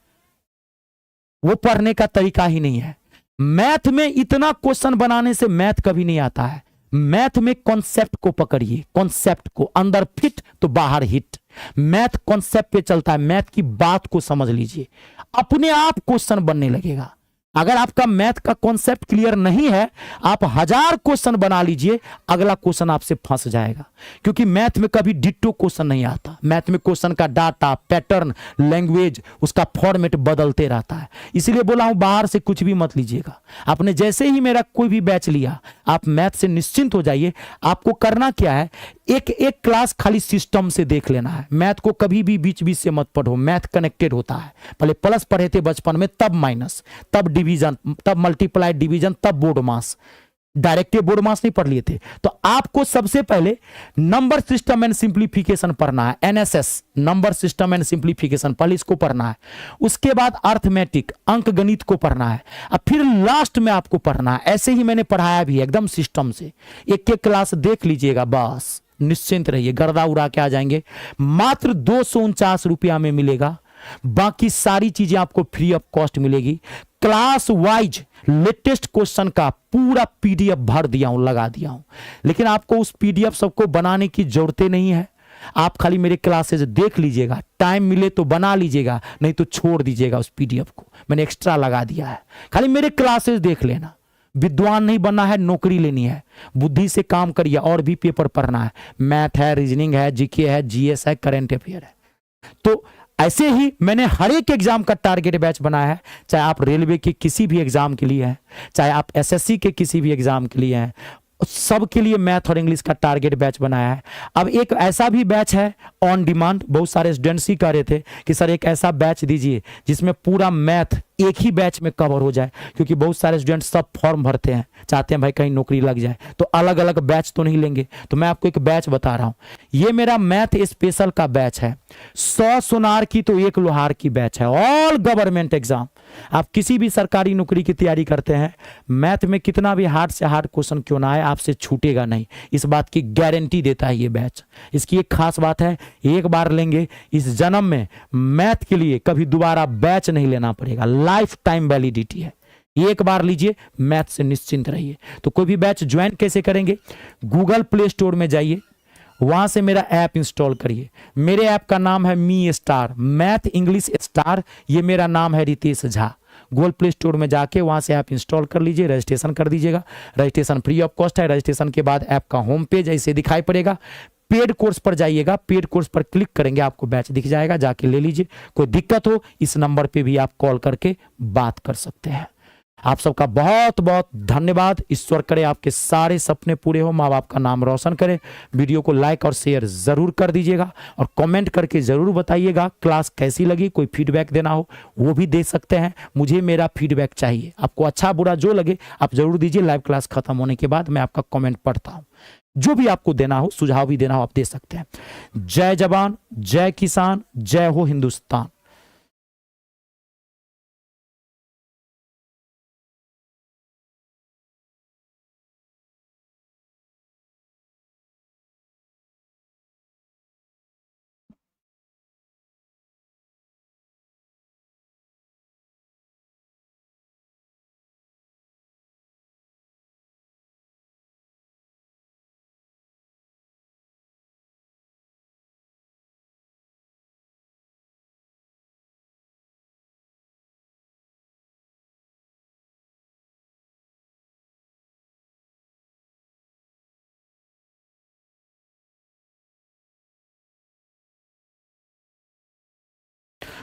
वो पढ़ने का तरीका ही नहीं है। मैथ में इतना क्वेश्चन बनाने से मैथ कभी नहीं आता है। मैथ में कॉन्सेप्ट को पकड़िए, कॉन्सेप्ट को, अंदर फिट तो बाहर हिट। मैथ कॉन्सेप्ट पे चलता है, मैथ की बात को समझ लीजिए, अपने आप क्वेश्चन बनने लगेगा। अगर आपका मैथ का कॉन्सेप्ट क्लियर नहीं है, आप 1000 क्वेश्चन बना लीजिए, अगला क्वेश्चन आपसे फंस जाएगा, क्योंकि मैथ में कभी डिट्टो क्वेश्चन नहीं आता। मैथ में क्वेश्चन का डाटा, पैटर्न, लैंग्वेज, उसका फॉर्मेट बदलते रहता है। इसलिए बोला हूं बाहर से कुछ भी मत लीजिएगा। आपने जैसे ही मेरा कोई भी बैच लिया, आप मैथ से निश्चिंत हो जाइए। आपको करना क्या है, एक एक क्लास खाली सिस्टम से देख लेना है। मैथ को कभी भी बीच बीच से मत पढ़ो, मैथ कनेक्टेड होता है। पहले प्लस पढ़े थे बचपन में, तब माइनस, तब डिवीजन, तब मल्टीप्लाई डिवीजन, तब बोर्ड मास। डायरेक्ट बोर्ड मास नहीं पढ़ लिए थे। तो आपको सबसे पहले नंबर सिस्टम एंड सिंप्लीफिकेशन पढ़ना है, NSS, number system and simplification, पहले इसको पढ़ना है। उसके बाद अर्थमेटिक, अंक गणित को पढ़ना है, अब फिर लास्ट में आपको पढ़ना है। ऐसे ही मैंने पढ़ाया भी एकदम सिस्टम से। एक एक क्लास देख लीजिएगा, बस निश्चिंत रहिए, गर्दा उड़ा के आ जाएंगे। मात्र 249 रुपया में मिलेगा, बाकी सारी चीजें आपको फ्री ऑफ कॉस्ट मिलेगी। क्लास वाइज लेटेस्ट क्वेश्चन का पूरा पीडीएफ भर दिया हूं, लगा दिया हूं, लेकिन आपको उस पीडीएफ सबको बनाने की जरूरत नहीं है। आप खाली मेरे क्लासेस देख लीजिएगा, टाइम मिले तो बना लीजिएगा, नहीं तो छोड़ दीजिएगा उस पीडीएफ को, मैंने एक्स्ट्रा लगा दिया है। खाली मेरे क्लासेस देख लेना। विद्वान नहीं बनना है, नौकरी लेनी है, बुद्धि से काम करिए। और भी पेपर पढ़ना है, मैथ है, रीजनिंग है, जीके है, जीएस है, करंट अफेयर है। तो ऐसे ही मैंने हर एक एग्जाम का टारगेट बैच बनाया है, चाहे आप रेलवे के किसी भी एग्जाम के लिए हैं, चाहे आप एसएससी के किसी भी एग्जाम के लिए हैं, सबके लिए मैथ और इंग्लिश का टारगेट बैच बनाया है। अब एक ऐसा भी बैच है ऑन डिमांड, बहुत सारे स्टूडेंट्स ही कह रहे थे कि सर एक ऐसा बैच दीजिए जिसमें पूरा मैथ एक ही बैच में कवर हो जाए, क्योंकि बहुत सारे स्टूडेंट सब फॉर्म भरते हैं, चाहते हैं भाई कहीं नौकरी लग जाए, तो अलग अलग बैच तो नहीं लेंगे। तो मैं आपको एक बैच बता रहा हूं, ये मेरा मैथ स्पेशल का बैच है। 100 सुनार की तो 1 लोहार की बैच है, ऑल गवर्नमेंट एग्जाम। आप किसी भी सरकारी नौकरी की तैयारी करते हैं, मैथ में कितना भी हार्ड से हार्ड क्वेश्चन क्यों ना आए, आपसे छूटेगा नहीं, इस बात की गारंटी देता है ये बैच। इसकी एक खास बात है, एक बार लेंगे, इस जन्म में मैथ के लिए कभी दोबारा बैच नहीं लेना पड़ेगा, लाइफ टाइम वैलिडिटी है। एक बार लीजिए, मैथ से निश्चिंत रहिए। तो कोई भी बैच ज्वाइन कैसे करेंगे, गूगल प्ले स्टोर में जाइए, वहां से मेरा ऐप इंस्टॉल करिए। मेरे ऐप का नाम है me star, math English star, ये मेरा नाम है Ritesh Jha. Google Play Store में जाके वहां से ऐप इंस्टॉल कर लीजिए, रजिस्ट्रेशन कर दीजिएगा। रजिस्ट्रेशन फ्री ऑफ कॉस्ट है। रजिस्ट्रेशन के बाद ऐप का होम पेज ऐसे दिखाई पड़ेगा, पेड कोर्स पर जाइएगा, पेड कोर्स पर क्लिक करेंगे, आपको बैच दिख जाएगा, जाके ले लीजिए। कोई दिक्कत हो इस नंबर पे भी आप कॉल करके बात कर सकते हैं। आप सबका बहुत बहुत धन्यवाद। ईश्वर करे आपके सारे सपने पूरे हो, माँ बाप का नाम रोशन करे। वीडियो को लाइक और शेयर जरूर कर दीजिएगा और कमेंट करके जरूर बताइएगा क्लास कैसी लगी। कोई फीडबैक देना हो वो भी दे सकते हैं, मुझे मेरा फीडबैक चाहिए। आपको अच्छा बुरा जो लगे आप जरूर दीजिए। लाइव क्लास खत्म होने के बाद मैं आपका कमेंट पढ़ता हूं, जो भी आपको देना हो, सुझाव भी देना हो आप दे सकते हैं। जय जवान, जय किसान, जय हो हिंदुस्तान।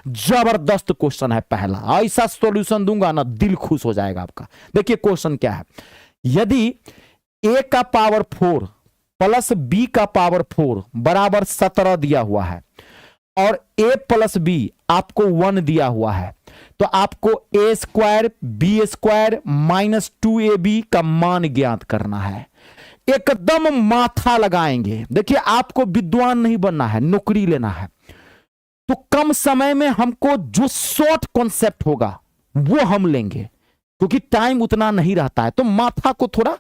जबरदस्त क्वेश्चन है पहला, ऐसा सॉल्यूशन दूंगा ना दिल खुश हो जाएगा आपका। देखिए क्वेश्चन क्या है, यदि a का पावर 4 प्लस b का पावर 4 बराबर 17 दिया हुआ है और a प्लस b आपको 1 दिया हुआ है, तो आपको a square b square minus 2ab का मान ज्ञात करना है। एकदम माथा लगाएंगे। देखिए आपको विद्वान नहीं बनना है, नौकरी लेना है, तो कम समय में हमको जो शॉर्ट कॉन्सेप्ट होगा वो हम लेंगे, क्योंकि टाइम उतना नहीं रहता है। तो माथा को थोड़ा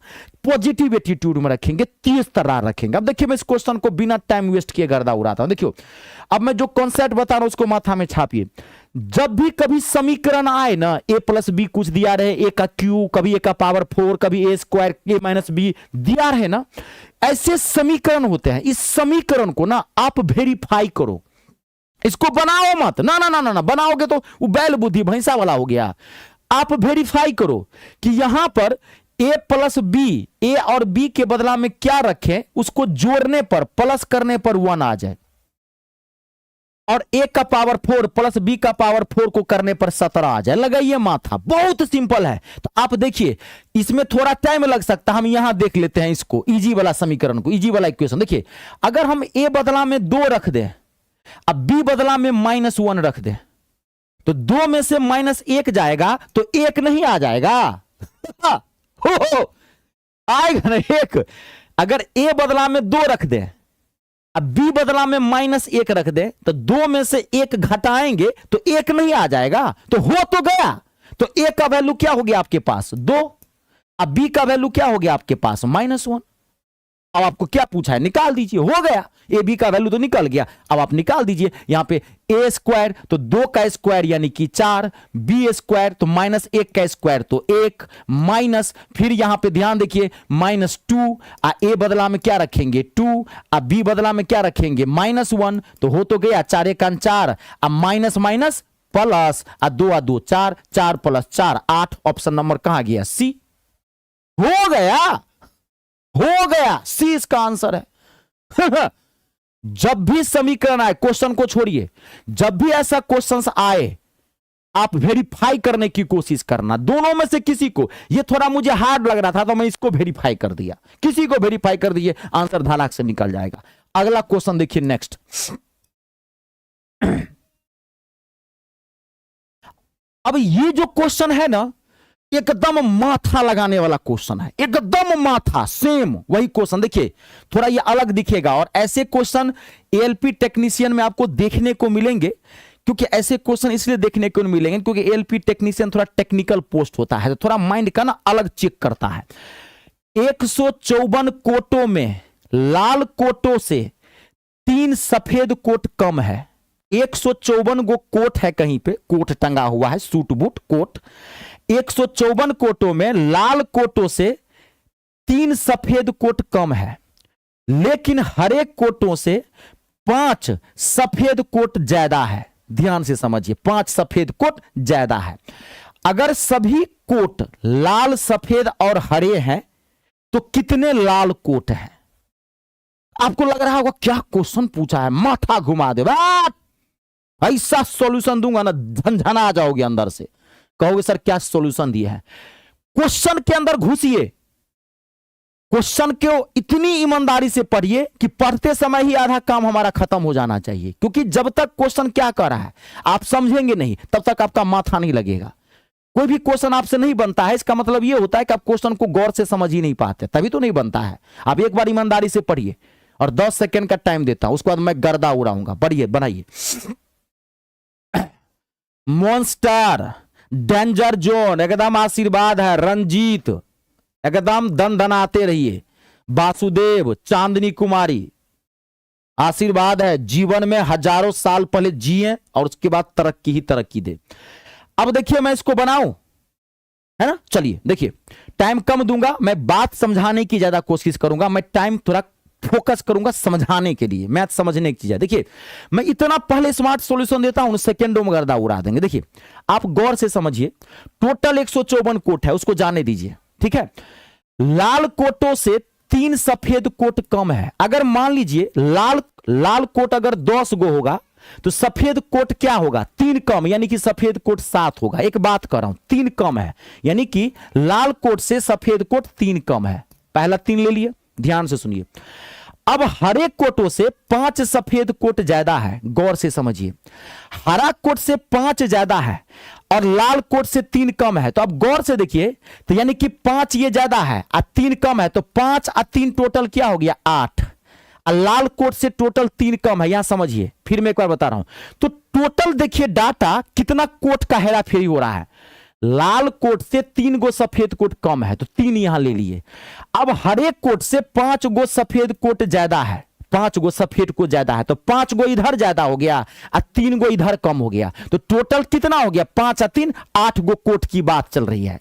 पॉजिटिव एटीट्यूड में रखेंगे, तेज तर्रार रखेंगे। अब देखिए मैं इस क्वेश्चन को बिना टाइम वेस्ट किए गर्दा उड़ाता हूं। देखियो अब मैं जो कॉन्सेप्ट बता रहा हूं उसको माथा में छापिए। जब भी कभी समीकरण आए ना, ए प्लस बी कुछ दिया रहे, ए का क्यू, कभी ए का पावर 4, कभी ए स्क्वायर ए माइनस बी दिया रहे ना, ऐसे समीकरण होते हैं। इस समीकरण को ना आप वेरीफाई करो, इसको बनाओ मत, ना ना ना ना ना, बनाओगे तो वो बैल बुद्धि भैंसा वाला हो गया। आप वेरीफाई करो कि यहां पर a प्लस बी, ए और बी के बदला में क्या रखें, उसको जोड़ने पर प्लस करने पर 1 आ जाए, और a का पावर 4 प्लस b का पावर 4 को करने पर 17 आ जाए। लगाइए माथा, बहुत सिंपल है। तो आप देखिए इसमें थोड़ा टाइम लग सकता है, हम यहां देख लेते हैं इसको, इजी वाला समीकरण को, इजी वाला इक्वेशन। देखिए अगर हम a बदला में 2 रख दें, अब b बदला में -1 रख दे, तो 2 में से -1 जाएगा तो 1 नहीं आ जाएगा। हो आएगा ना 1। अगर a बदला में 2 रख दे, अब b बदला में -1 रख दे, तो 2 में से 1 घटाएंगे तो 1 नहीं आ जाएगा, तो हो तो गया। तो a का वैल्यू क्या हो गया आपके पास 2, अब b का वैल्यू क्या हो गया आपके पास -1। अब आपको क्या पूछा है, निकाल दीजिए, हो गया। ए बी का वैल्यू तो निकल गया, अब आप निकाल दीजिए। यहां पे ए स्क्वायर तो 2 का स्क्वायर यानी कि 4, बी स्क्वायर तो -1 का स्क्वायर तो 1, माइनस फिर यहां पे ध्यान देखिए -2, ए बदला में क्या रखेंगे 2, अब बी बदला में क्या रखेंगे -1, तो हो तो गया 4 1 4, अब minus minus plus, 2 2 4, 4 + 4 8, option number कहां गया सी। हो गया, हो गया, सी इसका आंसर है। जब भी समीकरण आए, क्वेश्चन को छोड़िए, जब भी ऐसा क्वेश्चन आए आप वेरीफाई करने की कोशिश करना, दोनों में से किसी को। ये थोड़ा मुझे हार्ड लग रहा था तो मैं इसको वेरीफाई कर दिया, किसी को वेरीफाई कर दिए, आंसर धड़ाक से निकल जाएगा। अगला क्वेश्चन देखिए नेक्स्ट। अब ये जो क्वेश्चन है ना, एकदम माथा लगाने वाला क्वेश्चन है, एकदम माथा, सेम वही क्वेश्चन। देखिए थोड़ा ये अलग दिखेगा, और ऐसे क्वेश्चन एएलपी टेक्नीशियन में आपको देखने को मिलेंगे। क्योंकि ऐसे क्वेश्चन इसलिए देखने को मिलेंगे क्योंकि एएलपी टेक्नीशियन थोड़ा टेक्निकल पोस्ट होता है, तो थोड़ा माइंड का ना अलग चेक करता है। 154 कोटों में लाल कोटों से 3 सफेद कोट कम है। 154 गो कोट है, कहीं पे कोट टंगा हुआ है, सूट बूट कोट। 154 कोटों में लाल कोटों से 3 सफेद कोट कम है, लेकिन हर एक कोटों से 5 सफेद कोट ज्यादा है। ध्यान से समझिए, 5 सफेद कोट ज्यादा है। अगर सभी कोट लाल, सफेद और हरे हैं तो कितने लाल कोट हैं? आपको लग रहा होगा क्या क्वेश्चन पूछा है, माथा घुमा दे, ऐसा सॉल्यूशन दूंगा ना झंझना आ जाओगे अंदर से, कहोगे सर क्या सॉल्यूशन दिया है। क्वेश्चन के अंदर घुसिए, क्वेश्चन को इतनी ईमानदारी से पढ़िए कि पढ़ते समय ही आधा काम हमारा खत्म हो जाना चाहिए। क्योंकि जब तक क्वेश्चन क्या कर रहा है आप समझेंगे नहीं, तब तक आपका माथा नहीं लगेगा। कोई भी क्वेश्चन आपसे नहीं बनता है, इसका मतलब यह होता है कि आप क्वेश्चन को गौर से समझ ही नहीं पाते, तभी तो नहीं बनता है। आप एक बार ईमानदारी से पढ़िए, और 10 सेकंड का टाइम देता हूं, उसके बाद मैं गर्दा उड़ाऊंगा। पढ़िए, बनाइए। मॉन्स्टर, डेंजर जोन, एकदम आशीर्वाद है, रंजीत एकदम दन दनाते रहिए, वासुदेव, चांदनी कुमारी, आशीर्वाद है, जीवन में हजारों साल पहले जिए और उसके बाद तरक्की ही तरक्की दे। अब देखिए मैं इसको बनाऊं, है ना, चलिए देखिए, टाइम कम दूंगा, मैं बात समझाने की ज्यादा कोशिश करूंगा, मैं टाइम थोड़ा फोकस करूंगा समझाने के लिए, मैथ समझने की चीज है। देखिए मैं इतना पहले स्मार्ट सॉल्यूशन देता हूं, सेकंडों में गर्दा उड़ा देंगे। देखिए आप गौर से समझिए, टोटल 154 कोट है, उसको जाने दीजिए, ठीक है। लाल कोटों से 3 सफेद कोट कम है। अगर मान लीजिए लाल कोट अगर 10 गो होगा तो सफेद कोट क्या होगा, 3 कम, यानी कि सफेद कोट 7 होगा। एक बात कर रहा हूं, 3 कम है, यानी कि लाल कोट से सफेद कोट 3 कम है। पहला 3 ले लिए, ध्यान से सुनिए। अब हरे कोटों से 5 सफेद कोट ज्यादा है, गौर से समझिए। हरा कोट से 5 ज्यादा है और लाल कोट से 3 कम है, तो अब गौर से देखिए, तो यानी कि 5 ये ज्यादा है और 3 कम है, तो 5 और 3 टोटल क्या हो गया, 8। और लाल कोट से टोटल 3 कम है, यहां समझिए, फिर मैं एक बार बता रहा हूं। तो टोटल देखिए डाटा कितना कोट का हेरा फेरी हो रहा है। लाल कोट से 3 गो सफेद कोट कम है, तो 3 यहां ले लिए। अब हरे कोट से 5 गो सफेद कोट ज्यादा है, 5 गो सफेद कोट ज्यादा है, तो 5 गो इधर ज्यादा हो गया और 3 गो इधर कम हो गया, तो टोटल कितना हो गया, 5 और 3 8 गो कोट की बात चल रही है।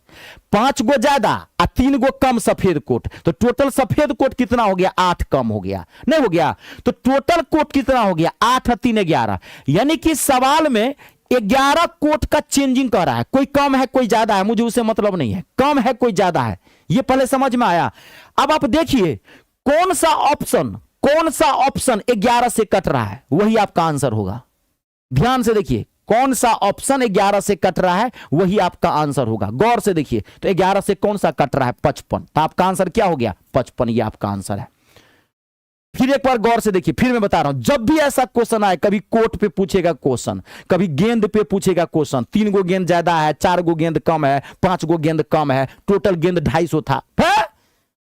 5 गो ज्यादा और 3 गो कम सफेद कोट, तो टोटल सफेद कोट कितना हो गया, 8 कम हो गया, नहीं हो गया। तो टोटल कोट कितना हो गया, 8 और 3 11, यानी कि सवाल में 11 कोट का चेंजिंग कर रहा है। कोई कम है कोई ज्यादा है, मुझे उससे मतलब नहीं है, कम है कोई ज्यादा है, ये पहले समझ में आया। अब आप देखिए कौन सा ऑप्शन 11 से कट रहा है, वही आपका आंसर होगा। ध्यान से देखिए, कौन सा ऑप्शन 11 से कट रहा है वही आपका आंसर होगा। गौर से देखिए, तो 11 से कौन सा कट रहा है, 55, तो आपका आंसर क्या हो गया, 55, ये आपका आंसर है। फिर एक बार गौर से देखिए, फिर मैं बता रहा हूं, जब भी ऐसा क्वेश्चन आए, कभी कोट पे पूछेगा क्वेश्चन, कभी गेंद पे पूछेगा क्वेश्चन, 3 गो गेंद ज्यादा है, 4 गो गेंद कम है, 5 गो गेंद कम है, टोटल गेंद 250 था,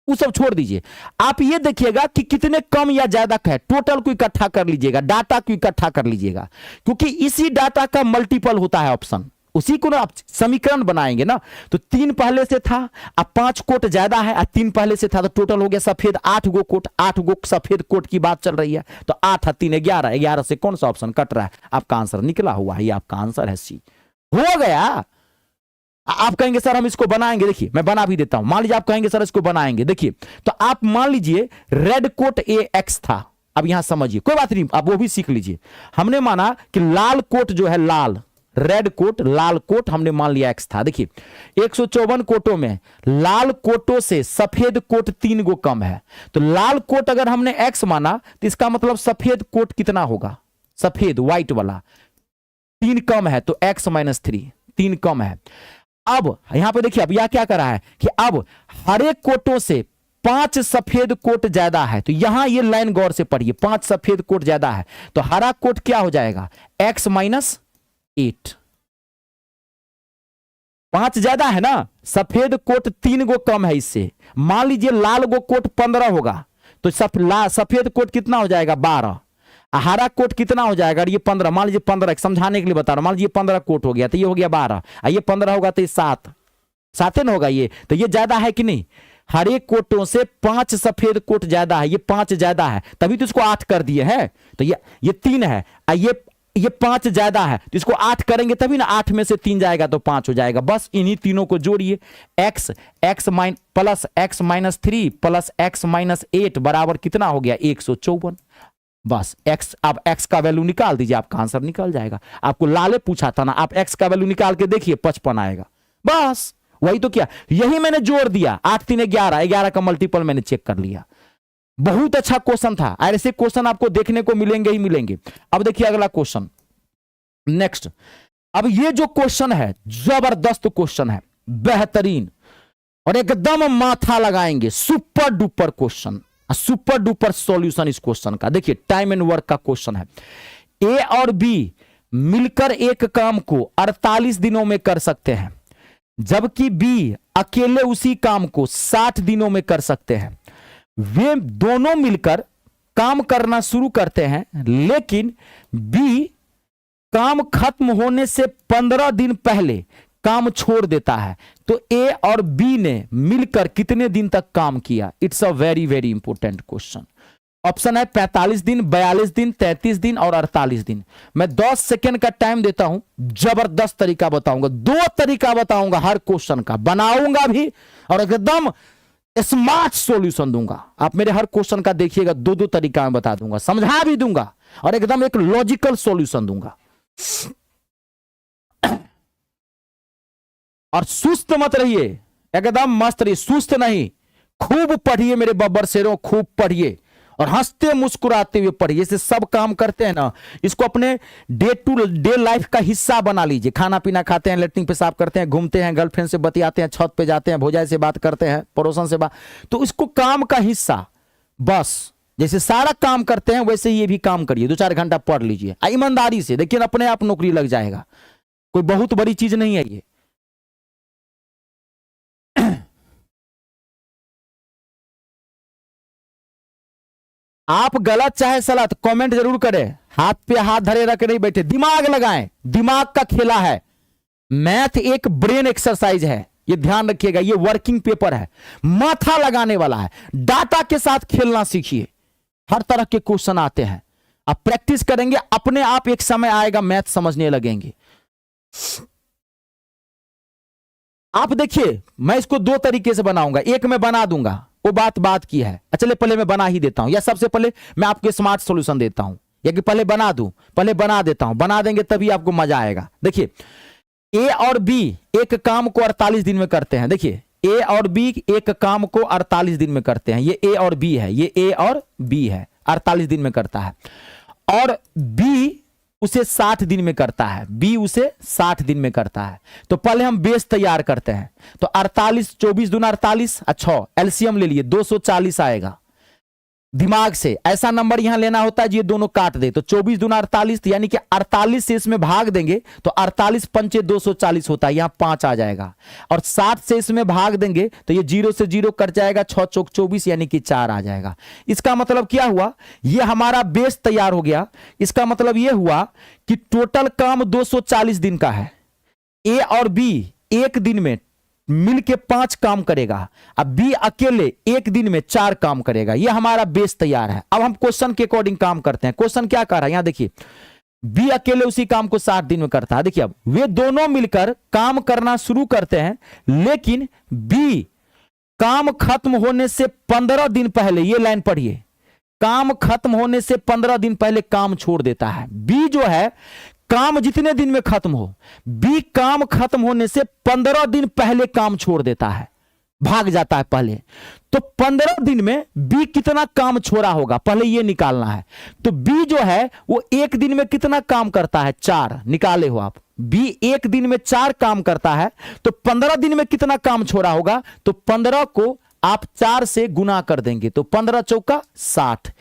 वो सब छोड़ दीजिए। आप ये देखिएगा कि कितने कम या ज्यादा है, टोटल को इकट्ठा कर लीजिएगा, डाटा को इकट्ठा कर लीजिएगा, क्योंकि इसी डाटा का मल्टीपल होता है ऑप्शन, उसी को ना आप समीकरण बनाएंगे ना। तो 3 पहले से था, अब 5 कोट ज्यादा है, 3 पहले से था, तो टोटल हो गया सफेद 8 गो कोट, 8 गो सफेद कोट की बात चल रही है, तो 8 और 3 11, 11 से कौन सा ऑप्शन कट रहा है, आपका आंसर निकला हुआ है, ये आपका आंसर है सी। हो गया। आप कहेंगे सर हम इसको बनाएंगे, देखिए मैं बना भी देता हूं। मान लीजिए आप कहेंगे सर इसको बनाएंगे, देखिए तो आप मान लीजिए रेड कोट AX था, अब यहां समझिए, कोई बात नहीं, आप वो भी सीख लीजिए। हमने माना कि लाल कोट जो है, लाल रेड कोट, लाल कोट हमने मान लिया X था। देखिए 154 कोटों में लाल कोटों से सफेद कोट 3 गो कम है, तो लाल कोट अगर हमने X माना तो इसका मतलब सफेद कोट कितना होगा, सफेद व्हाइट वाला 3 कम है, तो X - 3, 3 कम है। अब यहां पे देखिए, अब यह क्या कर रहा है कि अब हरे कोटों से 5 सफेद कोट ज्यादा है, तो यहां ये लाइन गौर से पढ़िए, 5 सफेद कोट ज्यादा है, तो हरा कोट क्या हो जाएगा, x माइनस 8। 5 ज्यादा है ना, सफेद कोट 3 गो कम है इससे। मान लीजिए लाल गो कोट 15 होगा, तो सफेद कोट कितना हो जाएगा, 12। हरा कोट कितना हो जाएगा, ये 15, मान लीजिए 15, समझाने के लिए बता रहा हूं, मान लीजिए 15 कोट हो गया, तो ये हो गया 12, ये 15 होगा तो ये 7 ना होगा ये, तो ये ज्यादा है कि नहीं, हरे कोटों से 5 सफेद कोट ज्यादा है, ये 5 ज्यादा है, तभी तो इसको 8 कर दिए है। तो ये 3 है, ये 5 ज्यादा है, तो इसको 8 करेंगे तभी ना, 8 में से 3 जाएगा तो 5 हो जाएगा। बस इन्हीं तीनों को जोड़िए, plus x minus 3 plus x minus 8 बराबर कितना हो गया, 154। बस x, आप x का वैल्यू निकाल दीजिए, आपका आंसर निकल जाएगा। आपको लाले पूछा था ना, आप x का वैल्यू निकाल के देखिए, 55 आएगा। बस वही तो, क्या यही मैंने जोड़ दिया, 8 3 11, 11 का मल्टीपल मैंने चेक कर लिया। बहुत अच्छा क्वेश्चन था, ऐसे क्वेश्चन आपको देखने को मिलेंगे ही मिलेंगे। अब देखिए अगला क्वेश्चन, नेक्स्ट। अब ये जो क्वेश्चन है जबरदस्त क्वेश्चन है, बेहतरीन और एकदम माथा लगाएंगे, super duper question, super duper solution इस क्वेश्चन का। देखिए टाइम एंड वर्क का क्वेश्चन है। ए और बी मिलकर एक काम को 48 दिनों में कर सकते हैं, जबकि बी अकेले उसी काम को 60 दिनों में कर सकते हैं। वे दोनों मिलकर काम करना शुरू करते हैं, लेकिन बी काम खत्म होने से 15 दिन पहले काम छोड़ देता है। तो ए और बी ने मिलकर कितने दिन तक काम किया? It's a very very important question. Option है 45 दिन, 42 दिन, 33 दिन और 48 दिन। मैं 10 सेकेंड का टाइम देता हूं, जबरदस्त तरीका बताऊंगा, 2 तरीका बताऊंगा हर क्वेश्चन का, बनाऊंगा भी और एकदम स्मार्ट सॉल्यूशन दूंगा। आप मेरे हर क्वेश्चन का देखिएगा, 2 तरीका में बता दूंगा, समझा भी दूंगा और एकदम एक लॉजिकल सॉल्यूशन दूंगा। और सुस्त मत रहिए, एकदम मस्त रहिए, सुस्त नहीं। खूब पढ़िए मेरे बब्बर शेरों, खूब पढ़िए और हंसते मुस्कुराते हुए पढ़िए। जैसे सब काम करते हैं ना, इसको अपने डे टू डे लाइफ का हिस्सा बना लीजिए। खाना पीना खाते हैं, लेटरिन पेशाब करते हैं, घूमते हैं, गर्लफ्रेंड से बतियाते हैं, छत पे जाते हैं, भौजाई से बात करते हैं, पड़ोसन से बात, तो इसको काम का हिस्सा, बस जैसे सारा काम करते हैं वैसे ये भी काम करिए। 2-4 घंटा पढ़ लीजिए ईमानदारी से, देखिए अपने आप नौकरी लग जाएगा, कोई बहुत बड़ी चीज नहीं है ये। आप गलत चाहे सलत कमेंट जरूर करें, हाथ पे हाथ धरे रख नहीं बैठे, दिमाग लगाएं, दिमाग का खेला है। मैथ एक ब्रेन एक्सरसाइज है, ये ध्यान रखिएगा, ये वर्किंग पेपर है, माथा लगाने वाला है। डाटा के साथ खेलना सीखिए, हर तरह के क्वेश्चन आते हैं, आप प्रैक्टिस करेंगे, अपने आप एक समय आएगा मैथ समझने लगेंगे। आप देखिए मैं इसको 2 तरीके से बनाऊंगा, एक मैं बना दूंगा, वो बात की है। चलिए पहले मैं बना ही देता हूं, या सबसे पहले मैं आपको स्मार्ट सॉल्यूशन देता हूं, या कि पहले बना दूं, पहले बना देता हूं, बना देंगे तभी आपको मजा आएगा। देखिए ए और बी एक काम को 48 दिन में करते हैं। देखिए ए और बी एक काम को 48 दिन में करते हैं, ये ए और बी है, ये ए और बी है, 48 दिन में करता है। और बी उसे 60 दिन में करता है, बी उसे 60 दिन में करता है। तो पहले हम बेस तैयार करते हैं, तो 48, 24 दूना 48, अच्छा एलसीएम ले लिए, 240 आएगा। दिमाग से ऐसा नंबर यहां लेना होता है, ये दोनों काट दे, तो 24 दूना 48, यानी कि 48 से इसमें भाग देंगे तो 48 पंचे 240 होता है, यहां 5 आ जाएगा। और 60 से इसमें भाग देंगे तो ये 0 से 0 कट जाएगा, 6 चौक 24 यानी कि 4 आ जाएगा। इसका मतलब क्या हुआ, ये हमारा बेस तैयार हो गया। इसका मतलब ये हुआ कि टोटल काम 240 दिन का है। ए और बी एक दिन में मिलके 5 काम करेगा, अब बी अकेले एक दिन में 4 काम करेगा। यह हमारा बेस तैयार है। अब हम क्वेश्चन के अकॉर्डिंग काम करते हैं। क्वेश्चन क्या कर रहा है, यहां देखिए बी अकेले उसी काम को 60 दिन में करता है। देखिए अब वे दोनों मिलकर काम करना शुरू करते हैं, लेकिन बी काम खत्म होने से 15 दिन पहले, ये लाइन पढ़िए, काम खत्म होने से 15 दिन पहले काम छोड़ देता है। बी जो है काम जितने दिन में खत्म हो, बी काम खत्म होने से 15 दिन पहले काम छोड़ देता है। भाग जाता है पहले। तो 15 दिन में बी कितना काम छोड़ा होगा, पहले ये निकालना है। तो बी जो है वो एक दिन में कितना काम करता है, 4 निकाले हो आप। बी एक दिन में 4 काम करता है, तो 15 दिन में कितना काम छोड़ा होगा, तो 15 को आप 4 से गुना कर देंगे, तो 15 चौका 60,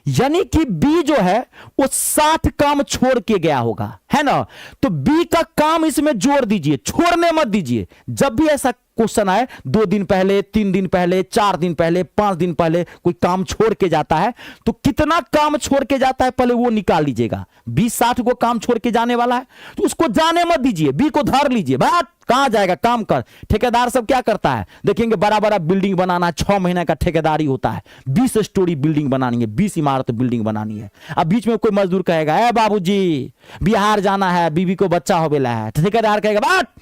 यानी कि बी जो है वो 60 काम छोड़ के गया होगा, है ना। तो बी का काम इसमें जोड़ दीजिए, छोड़ने मत दीजिए। जब भी ऐसा क्वेश्चन आए, 2 दिन पहले, 3 दिन पहले, 4 दिन पहले, 5 दिन पहले कोई काम छोड़ के जाता है, तो कितना काम छोड़ के जाता है पहले वो निकाल लीजिएगा। बी 60 को काम छोड़ के जाने वाला है, तो उसको जाने मत दीजिए, बी को धर लीजिए। बात कहां जाएगा, काम कर। ठेकेदार सब क्या करता है, देखेंगे बड़ा बड़ा बिल्डिंग बनाना, 6 महीने का ठेकेदारी होता है, 20 स्टोरी बिल्डिंग बनानी है, 20 इमारत बिल्डिंग बनानी है। अब बीच में कोई मजदूर कहेगा, ए बाबूजी बिहार जाना है, बीवी को बच्चा हो बेला है, ठेकेदार कहेगा बात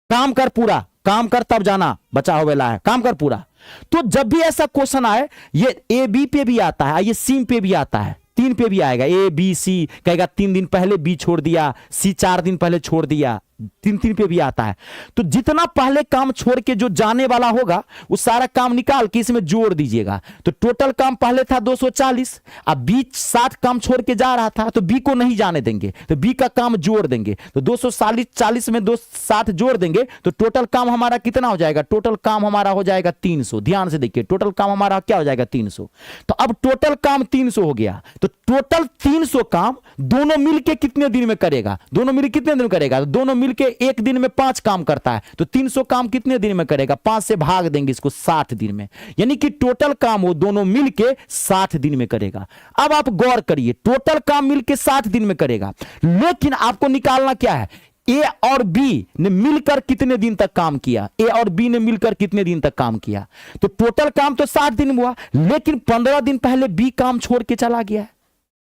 काम कर, पूरा काम कर तब जाना, बचा हो बेला है, काम कर पूरा। तो जब भी ऐसा क्वेश्चन आए, ये ए बी पे भी आता है, ये सी पे भी आता है, 3 पे भी आएगा। ए बी सी कहेगा 3 दिन पहले बी छोड़ दिया, सी 4 दिन पहले छोड़ दिया, 3 पे भी आता है। तो जितना पहले काम छोड़ के जो जाने वाला होगा वो सारा काम निकाल के इसमें जोड़ दीजिएगा। तो टोटल काम पहले था 240, अब बी 60 काम छोड़ के जा रहा था, तो बी को नहीं जाने देंगे, तो बी का काम जोड़ देंगे। तो 240 में 260 जोड़ देंगे, तो टोटल काम हमारा कितना हो जाएगा, टोटल काम हमारा हो जाएगा 300। ध्यान से देखिए, टोटल काम हमारा क्या हो जाएगा, 300। तो अब टोटल काम 300 हो गया, तो टोटल 300 काम दोनों मिलके कितने दिन में करेगा, दोनों मिलके कितने दिन में करेगा, तो दोनों मिलके एक दिन में 5 काम करता है, तो 300 काम कितने दिन में करेगा, 5 से भाग देंगे इसको 60 दिन में, यानी कि टोटल काम वो दोनों मिलके 60 दिन में करेगा। अब आप गौर करिए, टोटल काम मिलके 60 दिन में करेगा, लेकिन आपको निकालना क्या है, ए और बी ने मिलकर कितने दिन तक काम किया, ए और बी ने मिलकर कितने दिन तक काम किया। तो टोटल काम तो 60 दिन हुआ, लेकिन 15 दिन पहले बी काम छोड़ के चला गया है,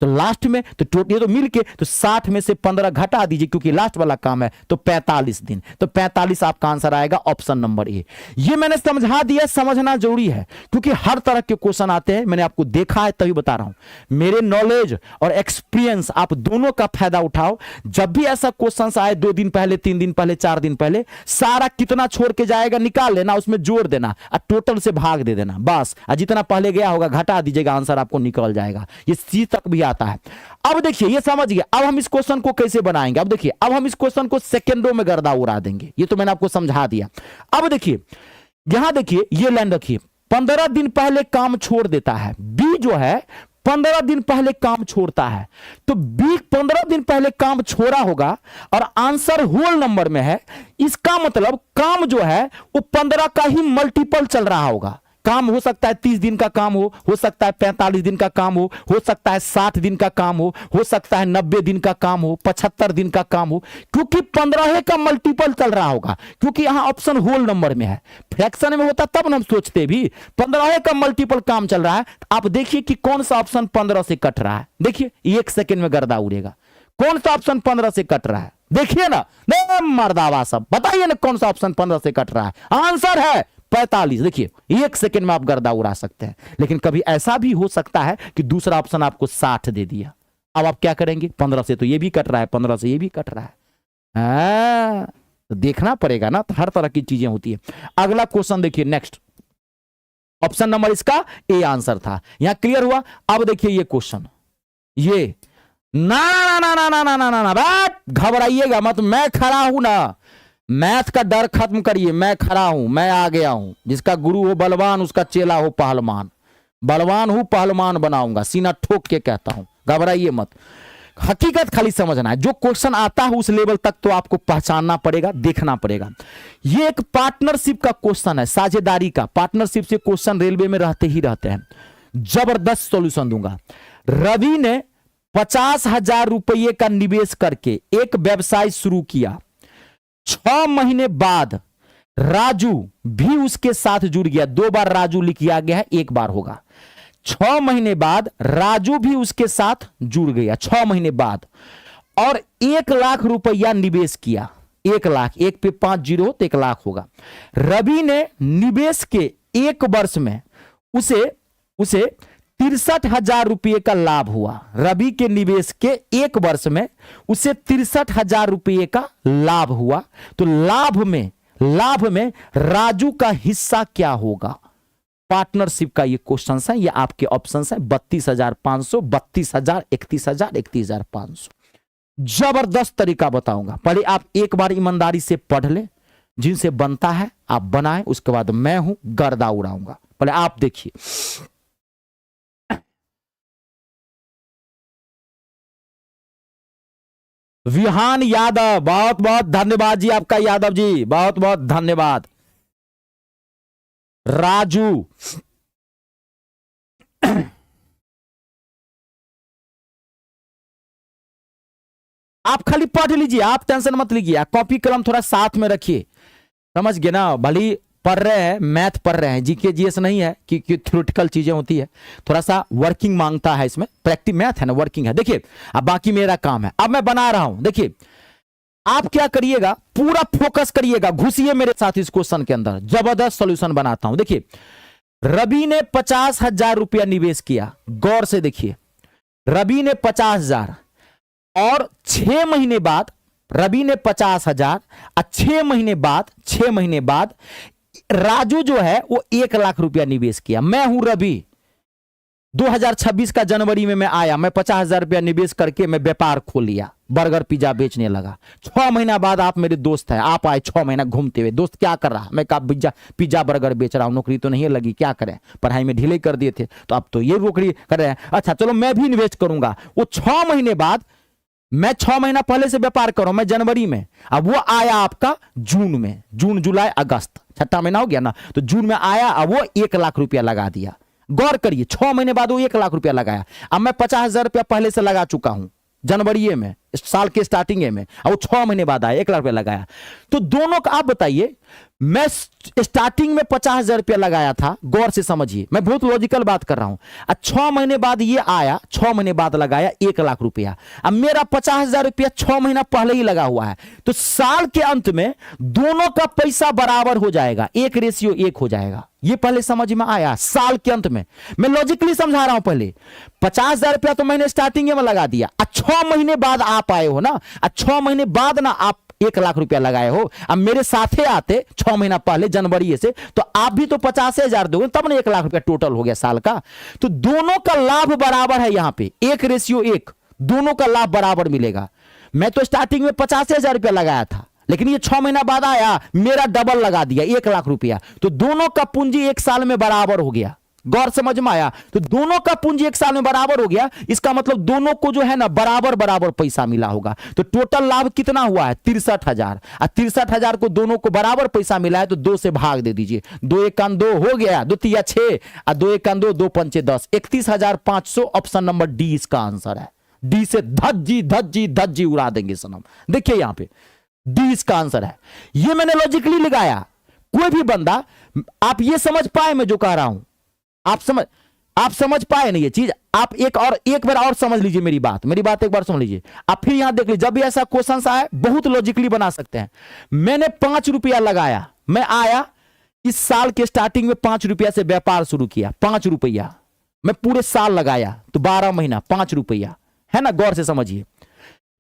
तो लास्ट में तो ये तो मिलके तो 60 में से 15 घटा दीजिए, क्योंकि लास्ट वाला काम है, तो 45 दिन। तो 45 आपका आंसर आएगा ऑप्शन नंबर ए। ये मैंने समझा दिया, समझना जरूरी है, क्योंकि हर तरह के क्वेश्चन आते हैं, मैंने आपको देखा है तभी बता रहा हूं। मेरे नॉलेज और एक्सपीरियंस आप दोनों का फायदा उठाओ। जब भी ऐसा क्वेश्चन आए 2 दिन पहले, 3 दिन पहले, 4 दिन पहले, सारा कितना छोड़ के जाएगा निकाल लेना, उसमें जोड़ देना और टोटल से भाग दे देना, बस। जितना पहले गया होगा घटा दीजिएगा, आंसर आपको निकल जाएगा। ये सी तक भी आता है। अब देखिए, ये समझ गए। अब हम इस क्वेश्चन को कैसे बनाएंगे, अब देखिए, अब हम इस क्वेश्चन को सेकंडों में गर्दा उड़ा देंगे, ये तो मैंने आपको समझा दिया। अब देखिए, यहां देखिए, ये लाइन रखिए, 15 दिन पहले काम छोड़ देता है, बी जो है 15 दिन पहले काम छोड़ता है, तो बी 15 दिन पहले काम छोड़ा होगा और आंसर होल नंबर में है। इसका मतलब काम जो है वो 15 का ही मल्टीपल चल रहा होगा। काम हो सकता है 30 दिन का काम हो सकता है 45 दिन का काम हो सकता है 60 दिन का काम हो सकता है 90 दिन का काम हो, 75 दिन का काम हो, क्योंकि 15 का मल्टीपल चल रहा होगा, क्योंकि यहां ऑप्शन होल नंबर में है। फ्रैक्शन में होता तब हम सोचते भी 15 का मल्टीपल काम चल रहा है। आप देखिए कि कौन सा ऑप्शन 15 से कट रहा है, देखिए 1 सेकेंड में गर्दा उड़ेगा। कौन सा ऑप्शन 15 से कट रहा है, देखिए ना, मर्दावा सब बताइए ना, कौन सा ऑप्शन 15 से कट रहा है। आंसर है 45। देखिए 1 सेकेंड में आप गर्दा उड़ा सकते हैं, लेकिन कभी ऐसा भी हो सकता है कि दूसरा ऑप्शन आपको 60 दे दिया। अब आप क्या करेंगे, 15 से तो ये भी कट रहा है, 15 से ये भी कट रहा है, तो देखना पड़ेगा ना, तो हर तरह की चीजें होती है। अगला क्वेश्चन देखिए, नेक्स्ट ऑप्शन नंबर इसका ए आंसर था। यहां क्लियर हुआ। अब देखिए ये क्वेश्चन, ये ना ना ना ना ना ना ना ना घबराइएगा मत, मैं खड़ा हूं ना, मैथ का डर खत्म करिए, मैं खड़ा हूं, मैं आ गया हूं। जिसका गुरु हो बलवान, उसका चेला हो पहलवान। बलवान हूं, पहलवान बनाऊंगा, सीना ठोक के कहता हूं, घबराइए मत। हकीकत खाली समझना है, जो क्वेश्चन आता है उस लेवल तक तो आपको पहचानना पड़ेगा, देखना पड़ेगा। ये एक पार्टनरशिप का क्वेश्चन है, साझेदारी का। पार्टनरशिप से क्वेश्चन रेलवे में रहते ही रहते हैं। जबरदस्त सॉल्यूशन दूंगा। रवि ने 50,000 रुपये का निवेश करके एक व्यवसाय शुरू किया। 6 महीने बाद राजू भी उसके साथ जुड़ गया। 2 बार राजू लिखा गया है, 1 बार होगा। 6 महीने बाद राजू भी उसके साथ जुड़ गया, 6 महीने बाद, और 1 लाख रुपया निवेश किया। 1 लाख, 1 पे 5 जीरो तो 1 लाख होगा। रवि ने निवेश के 1 वर्ष में उसे 63,000 रुपये का लाभ हुआ। रवि के निवेश के 1 वर्ष में उसे 63,000 रुपये का लाभ हुआ। तो लाभ में लाभ में राजू का हिस्सा क्या होगा? पार्टनरशिप का ये क्वेश्चन है, ये आपके ऑप्शन है 32,500, 32,000, 31,000, 31,500। जबरदस्त तरीका बताऊंगा। पहले आप एक बार ईमानदारी से पढ़ ले, जिनसे बनता है आप बनाएं, उसके बाद मैं हूं गर्दा उड़ाऊंगा। पहले आप देखिए, विहान यादव, बहुत बहुत धन्यवाद जी आपका, यादव जी बहुत बहुत धन्यवाद। राजू आप खाली पढ़ लीजिए, आप टेंशन मत लीजिए, कॉपी कलम थोड़ा साथ में रखिए, समझ गए ना। भली पढ़ रहे हैं, मैथ पढ़ रहे हैं, जीके जीएस नहीं है कि थ्योरेटिकल चीजें होती है, थोड़ा सा वर्किंग मांगता है इसमें, प्रैक्टिस मैथ है ना, वर्किंग है। देखिए अब बाकी मेरा काम है, अब मैं बना रहा हूं। देखिए आप क्या करिएगा, पूरा फोकस करिएगा, घुसिए मेरे साथ इस क्वेश्चन के अंदर, जबरदस्त सॉल्यूशन बनाता हूं। देखिए रवि ने 50,000 रुपया निवेश किया, गौर से देखिए, रवि ने 50,000 और 6 महीने बाद रवि ने 50,000 और 6 महीने बाद राजू जो है वो 1,00,000 रुपया निवेश किया। मैं हूं रवि, 2026 का जनवरी में मैं आया, मैं 50,000 रुपया निवेश करके मैं व्यापार खोल लिया, बर्गर पिज्जा बेचने लगा। 6 महीना बाद आप मेरे दोस्त हैं, आप आए 6 महीना घूमते हुए, दोस्त क्या कर रहा? मैं कहा पिज्जा बर्गर बेच रहा हूं, नौकरी तो नहीं लगी, क्या करें, पढ़ाई में ढीले कर दिए थे, तो अब तो ये नौकरी कर रहे हैं। अच्छा चलो मैं भी इन्वेस्ट करूंगा। वो 6 महीने बाद, मैं 6 महीना पहले से व्यापार कर रहा हूं, मैं जनवरी में, अब वो आया आपका जून में, जून जुलाई अगस्त, 6ठा महीना हो गया ना, तो जून में आया, अब वो 1,00,000 रुपया लगा दिया। गौर करिए, 6 महीने बाद वो 1,00,000 रुपया लगाया। अब मैं 50,000 रुपया पहले से लगा चुका हूं जनवरी में, इस साल के स्टार्टिंग में, अब वो 6 महीने बाद आया, 1,00,000 रुपया लगाया। तो दोनों का आप बताइए, मैं स्टार्टिंग में 50,000 रुपया लगाया था, गौर से समझिए, मैं बहुत लॉजिकल बात कर रहा हूं। 6 महीने बाद ये आया, 6 महीने बाद लगाया 1,00,000 रुपया। अब मेरा 50,000 रुपया 6 महीना पहले ही लगा हुआ है, तो साल के अंत में दोनों का पैसा बराबर हो जाएगा, 1:1 हो जाएगा। ये पहले समझ में आया? साल के अंत में मैं लॉजिकली समझा रहा हूं। पहले 50,000 रुपया तो मैंने स्टार्टिंग में लगा दिया, 6 महीने बाद आप आए हो ना, 6 महीने बाद ना आप 1,00,000 रुपया लगाए हो। अब मेरे साथे आते 6 महीना पहले जनवरी से, तो आप भी तो 50,000 दोगे, तब ना 1,00,000 रुपया टोटल हो गया साल का। तो दोनों का लाभ बराबर है, यहां पे 1:1, दोनों का लाभ बराबर मिलेगा। मैं तो स्टार्टिंग में 50,000 रुपया लगाया था, लेकिन ये 6 महीना बाद आया, मेरा डबल लगा दिया 1,00,000 रुपया, तो दोनों का पूंजी 1 साल में बराबर हो गया। गौर समझ में आया? तो दोनों का पूंजी 1 साल में बराबर हो गया, इसका मतलब दोनों को जो है ना बराबर बराबर पैसा मिला होगा। तो टोटल लाभ कितना हुआ है? 63,000। और 63,000 को दोनों को बराबर पैसा मिला है, तो 2 से भाग दे दीजिए, 2 1 2 हो गया, 2 3 6 और 2 1 2, 2 5 10, 31,500 ऑप्शन नंबर डी इसका आंसर है। डी से धज्जी धज्जी धज्जी उड़ा देंगे सनम। देखिए यहां पे डी इसका आंसर है। ये मैंने लॉजिकली लगाया। कोई भी बंदा, आप ये समझ पाए मैं जो कह रहा हूं? आप समझ पाए ना ये चीज? आप एक बार और समझ लीजिए मेरी बात एक बार समझ लीजिए। आप फिर यहां देख लीजिए, जब भी ऐसा क्वेश्चन आए बहुत लॉजिकली बना सकते हैं। मैंने 5 रुपया लगाया, मैं आया इस साल के स्टार्टिंग में 5 रुपया से व्यापार शुरू किया, 5 रुपया मैं पूरे साल लगाया, तो 12 महीना 5 रुपया है ना। गौर से समझिए,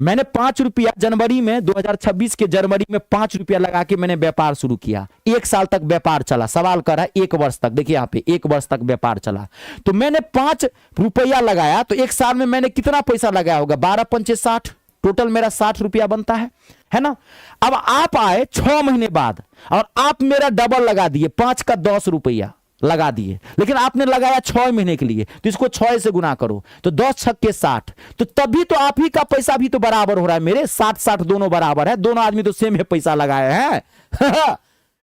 मैंने 5 रुपया जनवरी में, 2026 के जनवरी में 5 रुपया लगा के मैंने व्यापार शुरू किया। 1 साल तक व्यापार चला, सवाल कर रहा है 1 वर्ष तक। देखिए यहां पे 1 वर्ष तक व्यापार चला, तो मैंने 5 रुपया लगाया, तो 1 साल में मैंने कितना पैसा लगाया होगा? 12 पंचे 60, टोटल मेरा 60 रुपया बनता है ना। अब आप आए 6 महीने बाद और आप मेरा डबल लगा दिए, 5 का 10 रुपया लगा दिए, लेकिन आपने लगाया 6 महीने के लिए, तो इसको 6 से गुना करो, तो 10 छक्के 60, तो तभी तो आप ही का पैसा भी तो बराबर हो रहा है मेरे, 60-60 दोनों बराबर है, दोनों आदमी तो सेम है पैसा लगाए हैं।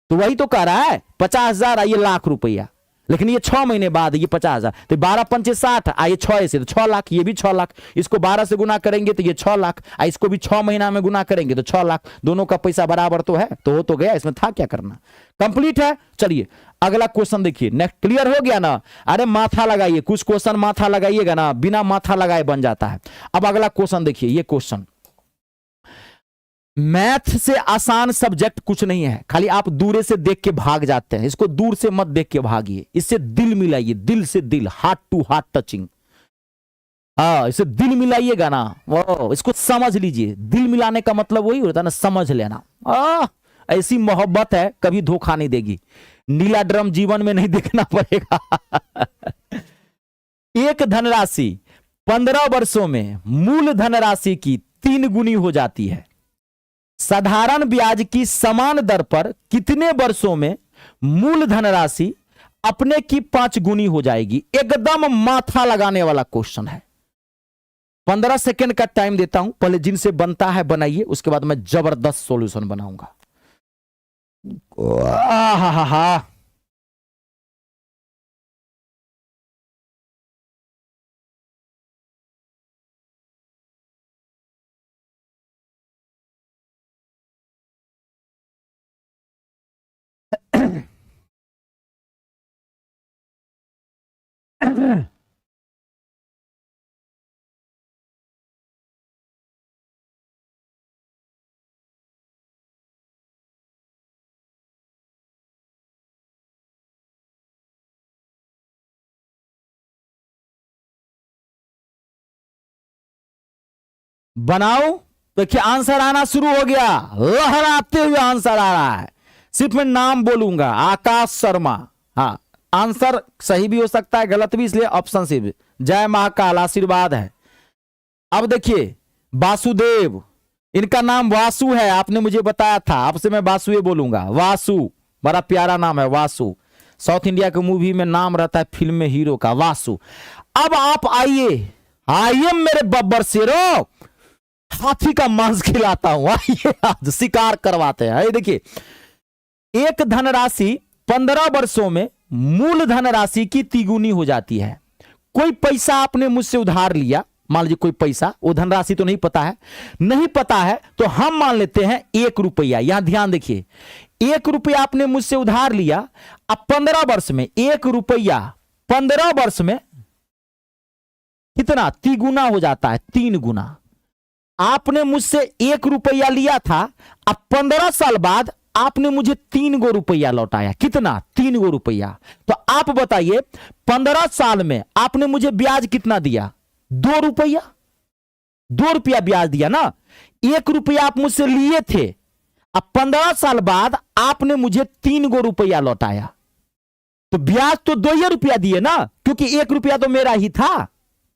तो वही तो कह रहा है 50,000 ये 1,00,000 रुपया, लेकिन ये 6 महीने बाद ये 50,000, तो 12 पंचे 60 आइए 6 से, तो 6 लाख, ये भी 6 लाख, इसको 12 से गुना करेंगे तो ये 6 लाख, इसको भी 6 महीना में गुना करेंगे तो 6 लाख, दोनों का पैसा बराबर तो है, तो हो तो गया, इसमें था क्या करना, कंप्लीट है। चलिए अगला क्वेश्चन देखिए, नेक्स्ट क्लियर हो गया ना? अरे माथा लगाइए, कुछ क्वेश्चन माथा लगाइएगा ना, बिना माथा लगाए बन जाता है। अब अगला क्वेश्चन देखिए, ये क्वेश्चन मैथ से आसान सब्जेक्ट कुछ नहीं है, खाली आप दूर से देख के भाग जाते हैं, इसको दूर से मत देख के भागिए, इससे दिल मिलाइए, दिल से दिल, हार्ट टू हार्ट टचिंग। इसे दिल मिलाइएगा ना, वो इसको समझ लीजिए। दिल मिलाने का मतलब वही होता है ना, समझ लेना। ऐसी मोहब्बत है कभी धोखा नहीं देगी। नीला ड्रम जीवन में नहीं देखना पड़ेगा। एक धनराशि 15 वर्षों में मूल धनराशि की 3 गुनी हो जाती है। साधारण ब्याज की समान दर पर कितने वर्षों में मूल धनराशि अपने की 5 गुनी हो जाएगी? एकदम माथा लगाने वाला क्वेश्चन है। 15 सेकंड का टाइम देता हूं, पहले जिनसे बनता है बनाइए, उसके बाद मैं जबरदस्त सॉल्यूशन बनाऊंगा। हा बनाओ। देखिए आंसर आना शुरू हो गया, लहराते हुए आंसर आ रहा है। सिर्फ मैं नाम बोलूंगा, आकाश शर्मा। हाँ, आंसर सही भी हो सकता है, गलत भी, इसलिए ऑप्शन सी भी। जय महाकाल, आशीर्वाद है। अब देखिए वासुदेव, इनका नाम वासु है, आपने मुझे बताया था, आपसे मैं वासुए बोलूंगा। वासु बड़ा प्यारा नाम है, वासु। साउथ इंडिया के मूवी में नाम रहता है फिल्म में हीरो का, वासु। अब आप आइए, आइए मेरे बब्बर शेरों, हाथी का मांस खिलाता हूं, आइए आज शिकार करवाते हैं। देखिए, एक धनराशि 15 वर्षों में मूल धनराशि की 3 गुनी हो जाती है। कोई पैसा आपने मुझसे उधार लिया, मान लीजिए कोई पैसा, वो धनराशि तो नहीं पता है, नहीं पता है तो हम मान लेते हैं 1 रुपया। यहां ध्यान देखिए, 1 रुपया आपने मुझसे उधार लिया। अब 15 वर्ष में 1 रुपया 15 वर्ष में कितना? 3 गुना हो जाता है, 3 गुना। आपने मुझसे 1 रुपया लिया था, अब 15 साल बाद आपने मुझे 3 गो रुपया लौटाया। कितना? 3 गो रुपया। तो आप बताइए 15 साल में आपने मुझे ब्याज कितना दिया? 2 रुपया। 2 रुपया ब्याज दिया ना। 1 रुपया आप मुझसे लिए थे, अब 15 साल बाद आपने मुझे 3 गो रुपया लौटाया, तो ब्याज तो 2 रुपया दिए ना, क्योंकि 1 रुपया तो मेरा ही था।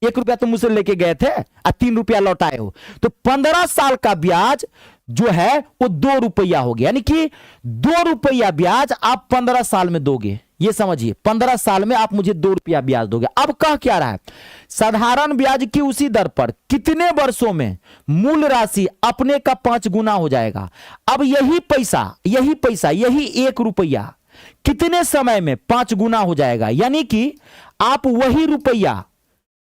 1 रुपया तो मुझसे लेके गए थे और 3 रुपया लौटाए हो, तो 15 साल का ब्याज जो है वो 2 रुपया हो गया। यानी कि 2 रुपया ब्याज आप 15 साल में दोगे, ये समझिए। 15 साल में आप मुझे 2 रुपया ब्याज दोगे। अब कह क्या रहा है? साधारण ब्याज की उसी दर पर कितने वर्षों में मूल राशि अपने का 5 गुना हो जाएगा। अब यही पैसा यही 1 रुपया कितने समय में 5 गुना हो जाएगा? यानी कि आप वही रुपया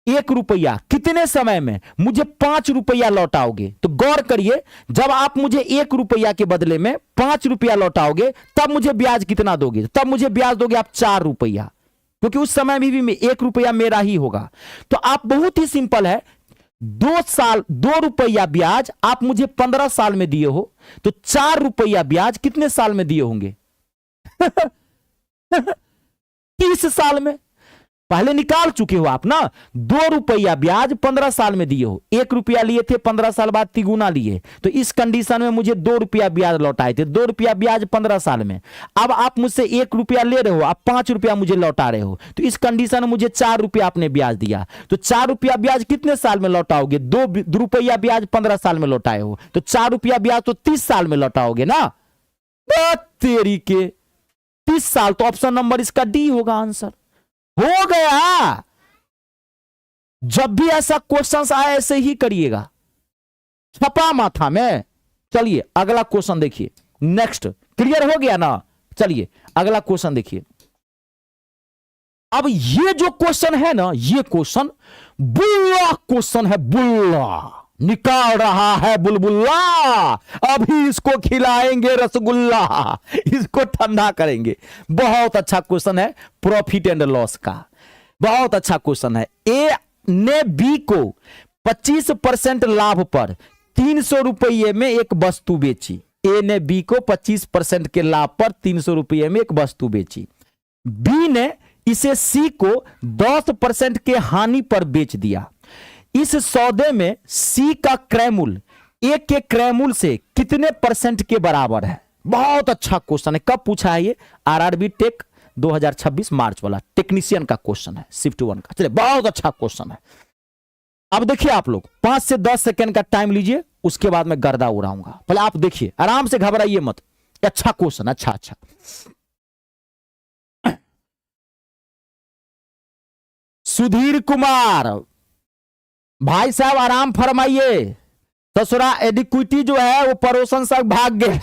1 रुपया कितने समय में मुझे 5 रुपया लौटाओगे? तो गौर करिए, जब आप मुझे 1 रुपया के बदले में 5 रुपया लौटाओगे, तब मुझे ब्याज कितना दोगे? तब मुझे ब्याज दोगे आप 4 रुपया, क्योंकि उस समय में भी 1 रुपया मेरा ही होगा। तो आप बहुत ही सिंपल है, 2 रुपया ब्याज आप मुझे 15 साल में दिए हो, तो 4 रुपया ब्याज कितने साल में दिए होंगे? 30 साल में। पहले निकाल चुके हो आप ना। 2 रुपया ब्याज 15 साल में दिए हो, 1 रुपया लिए थे, 15 साल बाद 3 गुना लिए, तो इस कंडीशन में मुझे 2 रुपया ब्याज लौटाए थे। 2 रुपया ब्याज 15 साल में। अब आप मुझसे 1 रुपया ले रहे हो, आप 5 रुपया मुझे लौटा रहे हो, तो इस कंडीशन में मुझे 4 रुपया आपने ब्याज दिया। तो 4 रुपया ब्याज कितने साल में लौटाओगे? 2 रुपया ब्याज 15 साल में लौटाए हो, तो 4 रुपया ब्याज तो 30 साल में लौटाओगे ना। तेरी के 30 साल, तो ऑप्शन नंबर इसका डी होगा आंसर। हो गया। जब भी ऐसा क्वेश्चन आए ऐसे ही करिएगा, छपा माथा में। चलिए अगला क्वेश्चन देखिए, नेक्स्ट। क्लियर हो गया ना? चलिए अगला क्वेश्चन देखिए। अब ये जो क्वेश्चन है ना, ये क्वेश्चन बुल्ला क्वेश्चन है, बुल्ला निकाल रहा है बुलबुल्ला, अभी इसको खिलाएंगे रसगुल्ला, इसको ठंडा करेंगे। बहुत अच्छा क्वेश्चन है, प्रॉफिट एंड लॉस का। बहुत अच्छा क्वेश्चन है। ए ने बी को 25% लाभ पर 300 रुपये में एक वस्तु बेची। ए ने बी को 25% के लाभ पर 300 रुपये में एक वस्तु बेची। बी ने इसे सी को 10% के हानि पर बेच दिया। इस सौदे में सी का क्रय मूल्य ए के क्रय मूल्य से कितने % के बराबर है? बहुत अच्छा क्वेश्चन है। कब पूछा है ये? आरआरबी टेक 2026 मार्च वाला टेक्नीशियन का क्वेश्चन है, शिफ्ट 1 का। चलिए, बहुत अच्छा क्वेश्चन है। अब देखिए आप लोग 5 से 10 सेकंड का टाइम लीजिए, उसके बाद मैं गर्दा उड़ाऊंगा। पहले आप देखिए, आराम से, घबराइए मत। अच्छा क्वेश्चन, अच्छा। सुधीर कुमार भाई साहब, आराम फरमाइए। ससुरा एडिक्विटी जो है वो पड़ोसन से भाग गया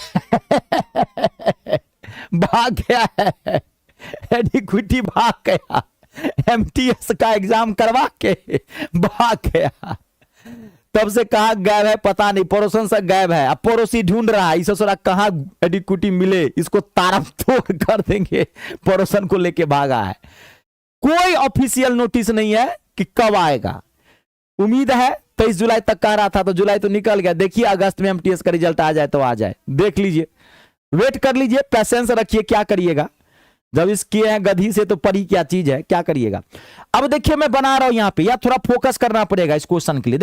भाग गया है, एडिक्विटी भाग गया, एमटीएस का एग्जाम करवा के भाग गया। तब से कहां गायब है पता नहीं, पड़ोसन से गायब है। अब पड़ोसी ढूंढ रहा है, ससुरा कहां एडिक्विटी मिले, इसको तारम तोड़ कर देंगे। पड़ोसन को लेके भागा है। कोई ऑफिशियल नोटिस नहीं है कि कब आएगा। उम्मीद है 23 जुलाई तक कह रहा था, तो जुलाई तो निकल गया। देखिए अगस्त में एमटीएस का रिजल्ट आ जाए तो आ जाए, देख लीजिए, वेट कर लीजिए, पैसेंस रखिए। क्या करिएगा, जब इसके हैं गधी से तो परी क्या चीज है, क्या करिएगा। अब देखिए मैं बना रहा हूं यहां पे, या थोड़ा फोकस करना पड़ेगा इस क्वेश्चन के लिए।